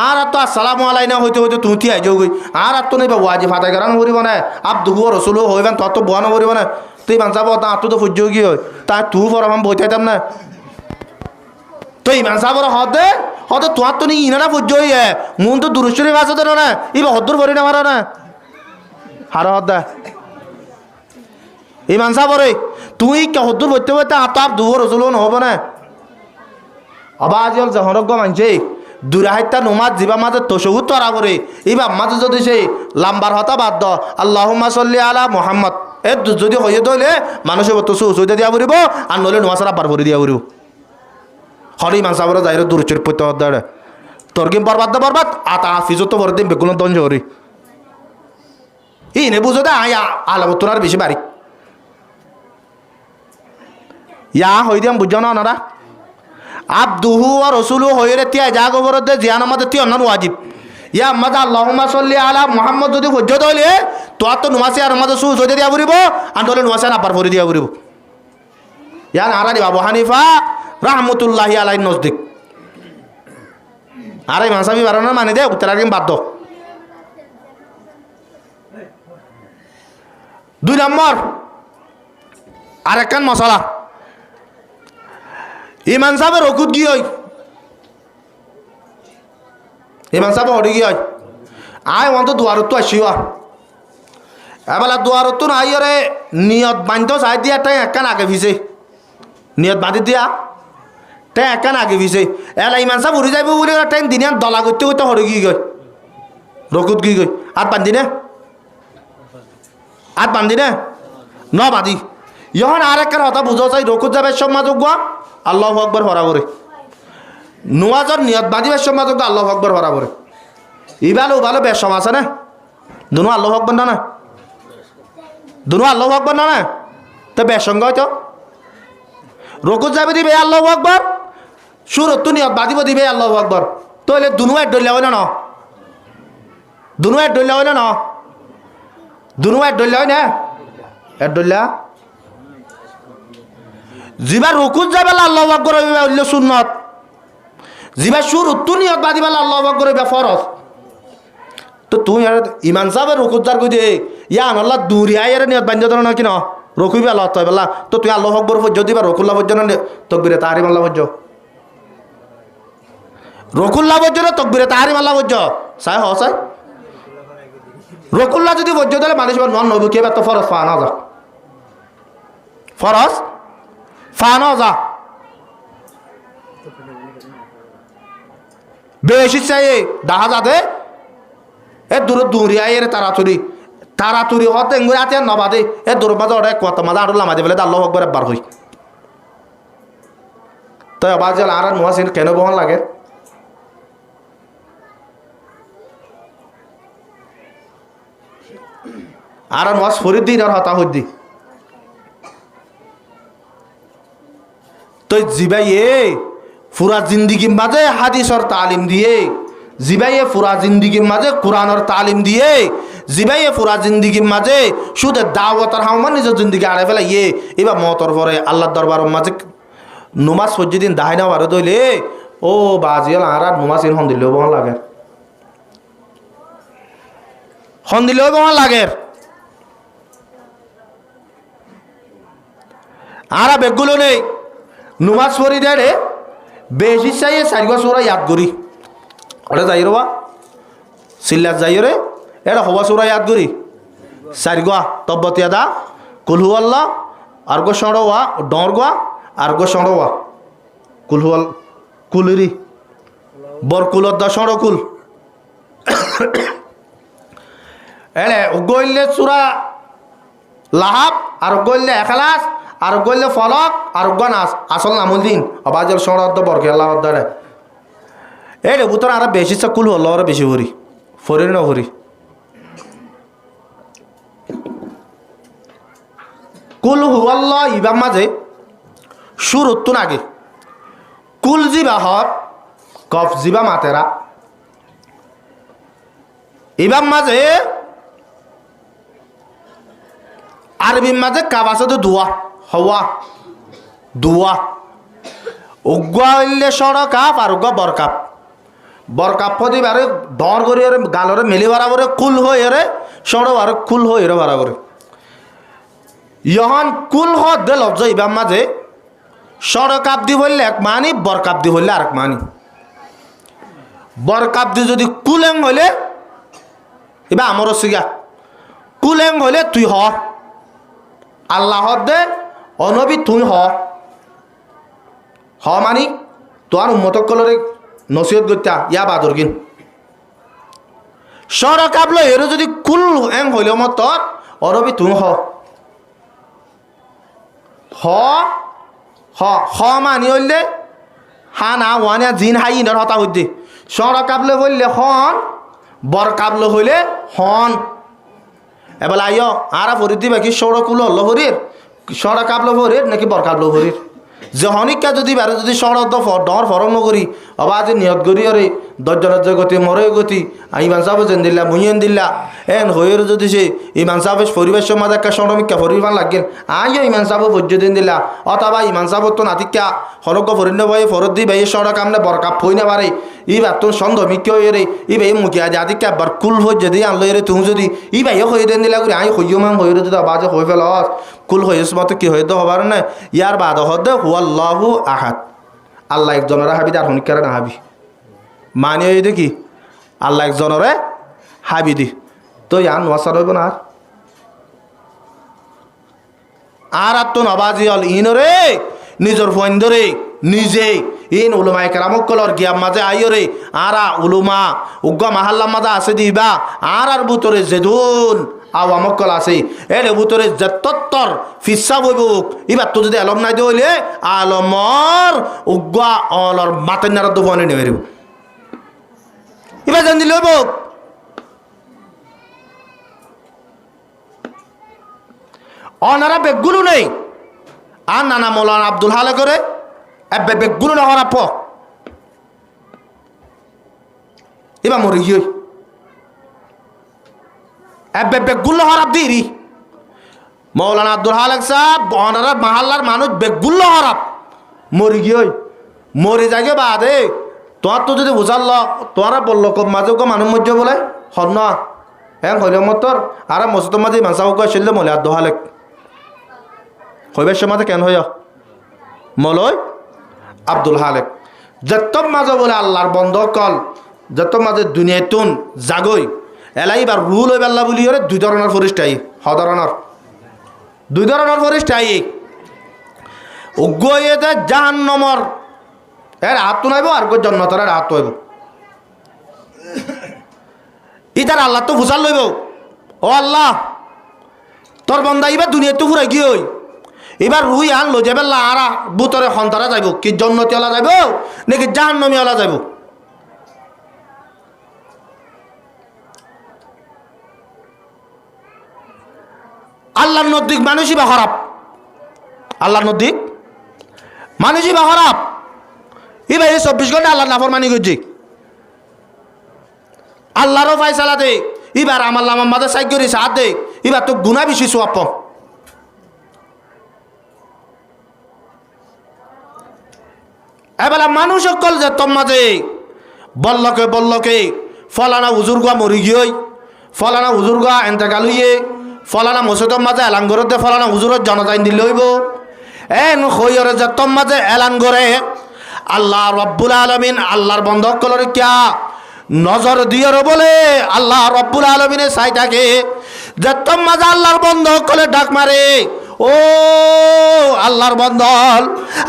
আর তো আসসালামু আলাইনা হইতে হইতে তুই তিয়া যাও গই আর তো নাই বা ওয়াজিব আদায় করানো করিব না আবদুহু ওয়া রাসূলুহু হইবেন তো তো বয়ানো করিব না তুই ইমাম সাহেব তা তো ফুজ্জ কি হয় তা তুই ফরাম বইতাইতাম না তো ইমাম সাহেবর হদে হদে তোর তো নি ইনারা ফুজ্জ হইয়ে মন তো দুরুশ্বরী ভাষা দেন না ইবা হদ্দুর ভরি না মারা না হার হদা ইমাম সাহেবরে তুই কে হদ্দুর বইতে বইতে আতাপ দুয়ার রসুলও নহব না আবাজল জহরজ্ঞ মানছে দুরাহাইতা নমাজ জিবা মাঝে তশহুদ তরা করে ইবা মাঝে যদি সেই লাম্বার হতা বাদ দ আল্লাহুম্মা সাল্লি আলা মুহাম্মদ এ যদি হয়ে দইলে মানুষের তো সুসুইদা দিয়া পড়িব আর নলে নমাজের আবার ভরি দিয়া পড়িব হরি ইমাম সাহেবরে যাইরে দূরচের পইতে হদাড়ে তর্কিম বরবাদ আতা হাফিজত ভরে দিন বেগুন দঞ্জ হরি নে বুঝো দে আয়া আলাবতনার বেশি বাড়ি ইয়া হই দিয়াম বুঝছো না ওনারা আবদুহু ওয়া রাসূলুহু হইরে তিয়া যা গোবর দে জিয়ান আমাদের তি অন্যান্য ওয়াজিব ইয়া মাদা আল্লাহুম্মা সাল্লি আলা মুহাম্মদ যদি হজ্জ দইলে তো তো নুমাসে আর আমাদের সু জদে দিয়া পড়িব আর দলে নুমাসে না পার ভরি দিয়া পড়িব ইয়া আরানি আবু হানিফা রাহমাতুল্লাহি আলাইহি নজদিক আরে মাসাবি বারানা মানে দে উত্তরাগিম বাদ দাও 2 নম্বর আরেকখান মশলা ইমাম সাহেবের রকুত কি হয় ইমাম সাহেব হরি কি হয় আয় অন্ত দুয়ারত আসিও এবেলা দুয়ারত নাই রে নিয়ত বান্ধ চাই দিয়া তাই একখান আগে ভিজে নিয়ত বাঁধি দিয়া তাই একখান আগে ভিজে এলা ইমাম সাহেব উড়ি যাইব বলে তাই দিনে দলা করতে করতে হরি কি গই রকুত কি গই আর বান্ধি না আর বান্ধি না ন বাঁধি ইহন আর একখান কথা বুঝো চাই রকুত যাবে সব মাজক গোয়া আল্লাহু আকবার হরাবরে নুয়াজর নিয়ত বাঁধিবার সময় তো আল্লাহু আকবার হরাবরে ভালো বেশম আছে না দুনো আল্লাহু আকবার না দুনো আল্লাহু আকবার না তো বেসঙ্গ হয়তো রকুত যাবে দিবে আল্লাহু আকবার সুরত তো নিয়ত বাঁধিব দিবে আল্লাহু আকবার তো এলে দুনো এক ডলিয়া হইল না দুনো এক ডলিয়া হইল না দুনো এক ডলিয়া হয় না এক ডলিয়া জিবা রকুত যাবে আল্লাহু আকবার হইবে হইল সুন্নত জিবা সুরত তো নিয়ত বাঁধিব আল্লাহু আকবার হইবে ফরজ তো তুমি আর ইমান সাহেবের রকুদার কই দে ইয়া আল্লাহ দুরিয়া এর নিয়ত বান্ধ না কি না রকুবি আল্লাহ তাই বলা তো তুই আল্লাহু আকবার ফজ্জ দিবা রকুল্লাহ ফজ্জ না তকবীরে তাহরিম আল্লাহ ফজ্জ রকুল্লাহ ফজ্জ না তকবীরে তাহরিম আল্লাহ ফজ্জ সাই হ সাই রকুল্লাহ যদি ফজ্জ দিলে মানুষ নন নব কি তো ফরজ ফানা যা ফরজ ফানা যা বেশি চাই দেখা যাবে এ দূর দূরিয়া এর তাড়াতাড়ি হতে এঙ্গুরে আতে নবাদে এ দূর মাঝে ওটা কত মাঝে আরো লামাদে বলে আল্লাহু আকবার একবার হই তো আবার যে আর নুয়াসিন কেন বহন লাগে আর নুয়াস ফরিদ্দিন আর হতা হদ্দি তো জিবাই এ পুরা জিন্দিগির মাঝে হাদিসর তালিম দিয়ে জিবাইয়ে পুরা জিন্দিগির মাঝে কোরআনের তালিম দিয়ে জিবাইয়ে পুরা জিন্দিগির মাঝে শুধু দাওয়াতের হাওমান নিজের জিন্দিগি আড়ে ফেলা ইয়ে এবার মতর পরে আল্লাহ দরবারের মাঝে নুমাজ সজ্জিদিন দাহাই না বারো দইলে ও বাজিয়াল আর নুমাজ ইন হন দিলেও বহন লাগে হন দিলেও বহন লাগে আর বেগগুলো নেই নুমাজ পড়ি দেয় বেশি চাইয়ে চারিগা চোরা ইয়াদ করি ওটা যাই রবা সিল্লাত যাই রে এটা হবা চোরা ইয়াদ করি চারিগা তব্বতিয়া দা কুলহু আল্লাহ আর গো সড়োয়া ডর গোয়া আর গো সড়োয়া কুলহু কুলিরি বরকুলত দা সড়কুল এলে গইলে চূড়া লাহাব আর গইলে এখালাস আর গইলে ফলক আর নাচ আসল নামুল দিন অবাজল সড়দ বরকে আল্লাহ দ্বারে এই রে বুতর আর বেশি কুল হল আর বেশি ভরি ফরির না ভরি কুল হুয়াল্লাহ ইবাম মাঝে সুর উত্তুন আগে কুল জিবা হর কফ জিবা মাতেরা ইবাম মাঝে আরবির মাঝে কাপ আছে তো দুয়া হওয়া দুয়া উগুয়া হইলে সড় কাপ আর উগুয়া বরকাপ বরকাপ পদি বারে দর করি গালরে মেলি বারাবরে কুল হয়ে রে সড় আর কুল হয়ে রে বারাবরে ইহন কুল হদ দে লফজ ইবাম মাঝে সড় কাপ দি বললে এক মানি বরকাপ দি বললে আরেক মানি বরকাপ দি যদি কুলেং হইলে এবার আমারও সিগা কুলেং হইলে তুই হ আল্লাহ দে অনবী তুই হ মানি তোর উম্মত কলরে নসিহত করতা ইয়া বাদর কিন সর কাবলো এর যদি কুল এং হইলে মত অরবি তুই হ হ মানি হইলে হা না ওয়ানিয়া জিন হাই ইনার হতা হইতে সর কাবলে বললে হন বর কাবলো হইলে হন এবার আইয় আরা ভরি দিবা কি সড় কুল হল্লো ভরির সড় কাবলো ভরির নাকি বর কাবলো ভরির যে হনিকা যদি বারে যদি সড় ডর ফরম নকরি অবা আজি নিয়ত করি অরে দর্জরাজ্য গতি মরে গতি ইমান সাহেব যেন দিল্লা মুইন দিল্লা এন হয়ের যদি সে ইমান সাহেব পরিবেশ মাঝে একটা সড়মিকা ফরিবান লাগেন আইও ইমান সাহেব ভোজ্য দিন দিল্লা অথবা ইমান সাহেব তো নাতিকা হরক ফরিন্য ভাই ফরত দি ভাই সড় কামনে বরকাপ হই না পারে ই বাতুন সন্দেহ মিক্য রে ই ভাই মুখিয়া যে আদিকা বার কুল ভোজ যদি আনলো রে তুমি যদি ই ভাইও হয়ে দেন দিলা করি আই হইও মান হয়ে যদি বাজে হয়ে ফেল কুল হয়েছ মতো কি হয়ে তো হবার না ইয়ার বাদ হদ হুয়াল্লাহু আহাদ আল্লাহ একজনের হাবি তার হনিকারে না হাবি মানে ওই দেখি আল্লাহ একজনরে হাবি দি তো ইয়ার নোয়াশা রইব না আর তো নবাজি হল ইনরে নিজের ফন্দরে নিজে ইন উলুমায় কেরামকলর গিয়াম মাঝে আইরে আরা উলুমা উগ্গা মাহাল্লা মাঝে আছে দিবা আর বুতরে জেদুন আওয়ামকল আছে এর বুতরে জেত্তর ফিসা বইবুক এবার তো যদি আলম নাই দিলে আলমর উগ্গা অলর মাতের নারদ ফোনে নেবে এবার জান দিলে বুক অনারা বেগুলো নেই আর নানা মৌলানা আব্দুল হালে করে বেগুলো না হওয়ার প এবার মরে গিয়ে বেগুল্লো হরাব দিরি মৌলানা আব্দুল হালেক সাহেব অনারা মাহাল্লার মানুষ বেগুল্লো হরাব মরে গিয়ে মরে যাগে বাদে তোমার তো যদি বুঝাল তোমারা বললো মাঝে মানুষ মধ্যে বলে হন না হ্যাঁ হইলে মতর আর মসজিদের মাঝে মানসাউকে আসলে মলে আব্দুল হালেক হইবার সময় কেন হইয়া মলয় আব্দুল হালেক যত মাঝে বলে আল্লাহর বন্ধ কল যত মাঝে দুনিয়াতুন জাগই এলাই এবার রুল হইব আল্লাহ বলি ওরে দুই ধরনের ফরিস্টাই দুই ধরনের ফরিস্টাই উগ্গইতে জাহান্নমর এর হাত তো নাইব আর জন্নতর হাত হইব ইতার আল্লাহ তো ফুসাল লইব ও আল্লাহ তোর বন্দা এবার দুনিয়াতে ফুরাই কি হই এবার রুই আন লো যাবে আরা বুতরে সন্তারা যাইব কি জন্নতি ওলা যাইব নাকি জাহান্নমি ওলা যাইব আল্লাহর নদিক মানুষই বা খারাপ আল্লাহর নদিক মানুষই বা খারাপ এবার এই 24 ঘন্টা আল্লাহর নাফরমানি করছি আল্লাহরও ফায়সালা দে এবার আমার লামার মাঝে সাইড করি সাথ দে এবার তো গুণা বেশি সোয়াপ এবেলা মানুষ সকল যে তোর মাঝে বললকে ফলানা হুজুর গুয়া মরি গিয়ে ফলানা হুজুর গুয়া এন্তেকাল হইয়ে ফলানা মসজিদের মাঝে এলান করে দে ফলানা হুজুরের জনতাইন দিলে হইব এন হইরে যে তোর মাঝে এলান করে আল্লাহ রব্বুল আলমিন আল্লাহর বন্ধ কলর কিয়া নজর দিয়ে বলে আল্লাহ রব্বুল আলমিনে চাই থাকে যে তোর মাঝে আল্লাহর বন্ধ কলে ডাক মারে ও আল্লাহর বন্দল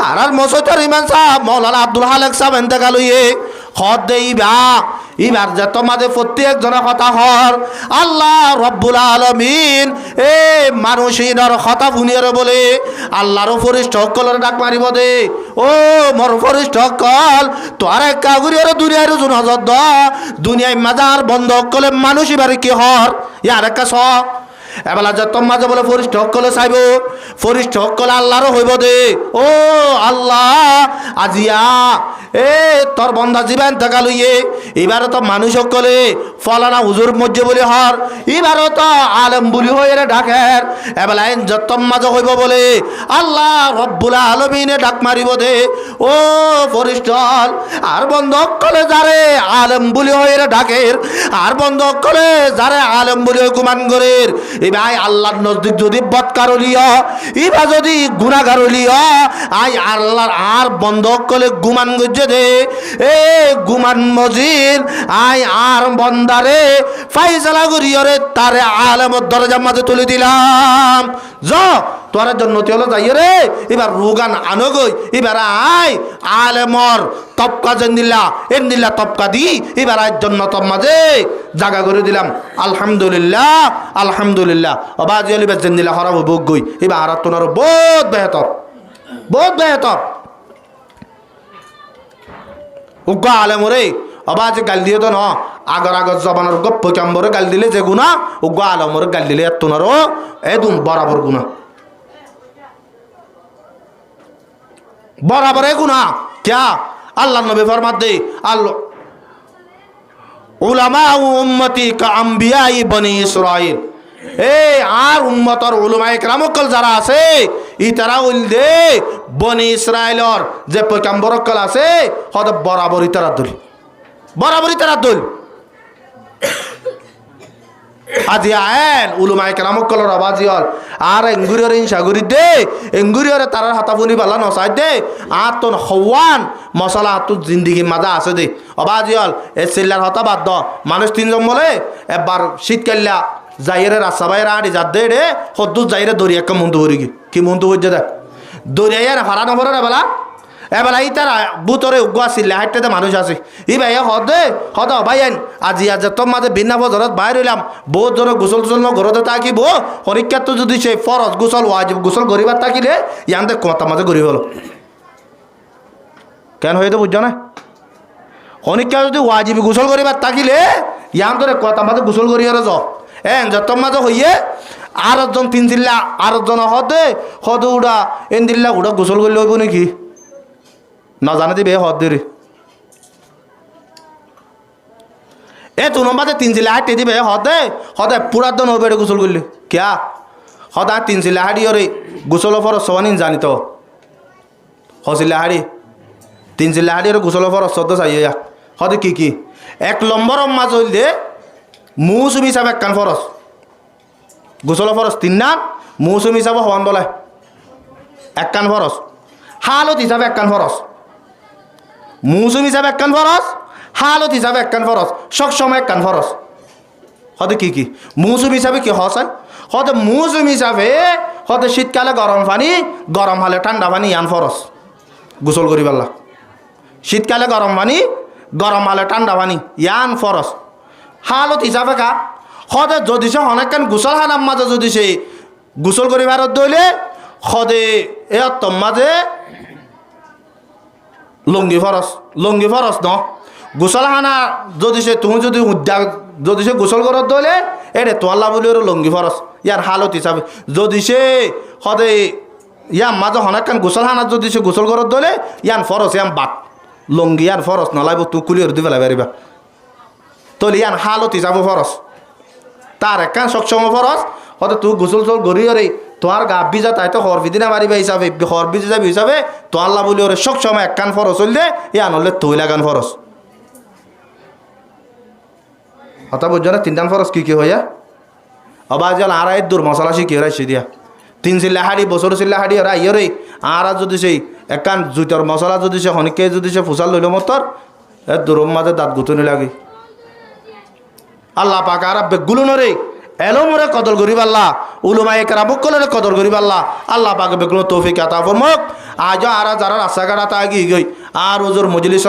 আর মসজিদের ইমাম সাহেব মৌলানা আব্দুল হালেক সাহেব এন্তেকাল হইয়ে খত দেইবা এবার যে তোমাদের প্রত্যেকজনের কথা হর আল্লাহ রব্বুল আলামিন এ মানুষিনর কথা শুনিয়ে বলে আল্লাহর ফরিষ্ঠ সকলের ডাক মারিব দে ও মোর ফরিষ্ঠ সকল তোর এক কাগুরিয়ার দুনিয়ার জুন হজর দ দুনিয়ায় মাজার বন্ধ কলে মানুষ এবার কি হর ইয়ার একটা স এবেলা যত মাঝে বলে ফরিষ্ঠ সকলে চাইব ফরিষ্ঠ সকলে আল্লাহরও হইব দে ও আল্লাহ আজিয়া এ তোর বন্ধা জীবন থাকা লইয়ে এবারও তো মানুষ সকলে ফলানা হুজুর মজ্জে বলি হর এবারও তো আলেম বলি হয়ে ডাকের এবেলা যত মাঝে হইব বলে আল্লাহ রব্বুল আলামিনে ডাক মারিব দে ও ফরিষ্ঠ আর বন্ধ কলে যারে আলেম বলি হয়ে ডাকের আর বন্ধ কলে যারে আলেম বলি হয়ে কুমান গরের এবার আল্লাহর নজদিক যদি বৎকার লিয় এবার যদি গুনাহগার লিয় আই আল্লাহর আর বন্ধ কলে গুমান গজ্জে দে এ গুমান মজিদ আই আর বন্দারে ফাইসালা করিয়রে তারে আলেমর দরজার মাঝে তুলে দিলাম য তোর জন্য হলো যাই রে এবার রুগান আনো গই এবার আই আলেমর তপকা যেন দিলা এন দিলা তপকা দি এবার আয় জন্য তপ মাঝে জাগা করে দিলাম আলহামদুলিল্লাহ আলহামদুলিল্লাহ অবাজি অলিবার যেন দিলা হরাবো বুক গই এবার আর তোনার বহুত বেহতর বহুত বেহতর উগ্র আলেম রে অবাজি গাল দিয়ে তো ন আগর আগর জবানোর গপ্প কাম্বরে গাল দিলে যে গুণা উগ্র আলমরে গাল দিলে তোনারও এদুম বরাবর গুণা बराबर है गुनाह क्या अल्लाह नबी फरमाते अल्लाह उलमा उम्मती का अंबिया बनी इस्राइल ए आर उम्मत और उलमा इकराम कल जरा आसे इतरा उल दे बनी इस्राइल और जे पैगंबर कल आसे हद बराबर इतरा दुल আজি আইন উলুমায়ে কেরাম কলর আবাজি হল আর এঙ্গুরিয়র ইনসাগুরি দে এঙ্গুরিয়রে তারার হাতাফুনি বালা নসাই দে আর তোন হওয়ান মশলা হাতু জিন্দিগি মাজা আছে দে আবাজি হল এ সিল্লার হতা বাদ দ মানুষ তিনজন বলে এবার শীতকাল্লা যাইরে রাস্তা বাইরে আড়ি যাদ দে রে হদ্দু যাইরে দরিয়া কা মুন্দু হরি কি মুন্দু হইছে দে দরিয়া না ফারা নম্বরে রে বেলা এবেলা ই তারা বুতরে উগুয়া সিল্লা হাইটে মানুষ আছে ই ভাই হদ ভাই আইন আজি আজ তোর মাঝে ভিন্ন বজরত বাইর হইলাম বহুত জন গোসল টোসল ঘরতে থাকিব পরীক্ষা তো যদি সে ফরজ গোসল ওয়াজিব গোসল গরিবার থাকিলে ইয়ানতে কথা মাঝে গরিব হলো কেন হয়ে তো বুঝছো না পরীক্ষা যদি ওয়াজিব গোসল গরিবার থাকিলে ইয়ান তোরে কথা মাঝে গোসল গরিয়ার য যত মাঝে হইয়ে আর একজন তিন জিল্লা আর একজন হদ উড়া এন দিল্লা উড়া গোসল করলে হইব নাকি না জানে দিবে হদ দেরি এ তু নম্বরে তিন জিলা হাঁটি দিবে হদে পুরা দন হবে গোসল করলি ক্যা হদা তিন জিলা হাঁড়ি ওরে গোসল ফর সবানি জানি তো হজিল্লা হাঁড়ি তিন জিলা হাঁড়ি ওরে গোসল ফর সদ্য চাইয়া হদে কি এক নম্বর মাছ হইলে মৌসুমি হিসাবে একখান ফরস গোসল ফরস তিন না মৌসুমি হিসাবে হওয়ান বলে একখান ফরস হালত হিসাবে একখান ফরস মৌসুম হিসাবে একখান ফরস হালত হিসাবে একখান ফরস সব সময় একখান ফরস হতে কি মৌসুম হিসাবে কি হস হয় হতে মৌসুম হিসাবে হতে শীতকালে গরম পানি গরম হলে ঠান্ডা পানি ইয়ান ফরস গোসল করি পারলা শীতকালে গরম পানি গরম হলে ঠান্ডা পানি ইয়ান ফরস হালত হিসাবে কা হতে যদি সে অনেকখান গোসল হানার মাঝে যদি সে গোসল করি ভারত দইলে হদে এ তোর মাঝে লঙ্গি ফরস ন গোসল হানা যদি সে তুমি যদি যদি সে গোসল করত দলে এরে তোয়াল্লা বলি ওর লঙ্গি ফরস ইয়ার হালত হিসাবে যদি সে সদে ইয়ার মাঝে অনেকখান গোসল হানা যদি সে গোসল করত দলে ইয়ান ফরস ইয়ান বাদ লঙ্গি ইয়ার ফরস নলাইব তুই কুলি দি পেলাই পারিবা তলে ইয়ান হালত হিসাবে ফরস তার একখান সক্ষম ফরস হয়তো তুই গোসল চল গড়ি ওরে তোমার গা ভিজা তাই তো হর বিদিনা মারিবা হিসাবে হর ভিজে যাবি হিসাবে তো আল্লাহ বলি ওরে সব সময় এক কান ফরস হইলে এ আনলে তুই লাগান ফরস হতা বুঝছো না তিনটান ফরস কি হইয়া অবাজ জল আর দূর মশলা শিখি রাইছি দিয়া তিন চিল্লা হাড়ি বছর চিল্লা হাড়ি ওরা ইয়রে আর যদি সেই এক কান জুইতর মশলা যদি সে হনিকে যদি সে ফুসাল লইল মতর এ দূর মাঝে দাঁত গুতুনি লাগে আল্লাহ পাক আর বেগুলো নরে এলমরে কদর করি পাল্লা উলুমায়ে কেরামুকলের কদর করি পাল্লা আল্লাহ পাকে বেগুলো তৌফিক আতা ফরমাক আজ আর যারা রাস্তাঘাট আতা গিয়ে গই আর ওজোর মজলিস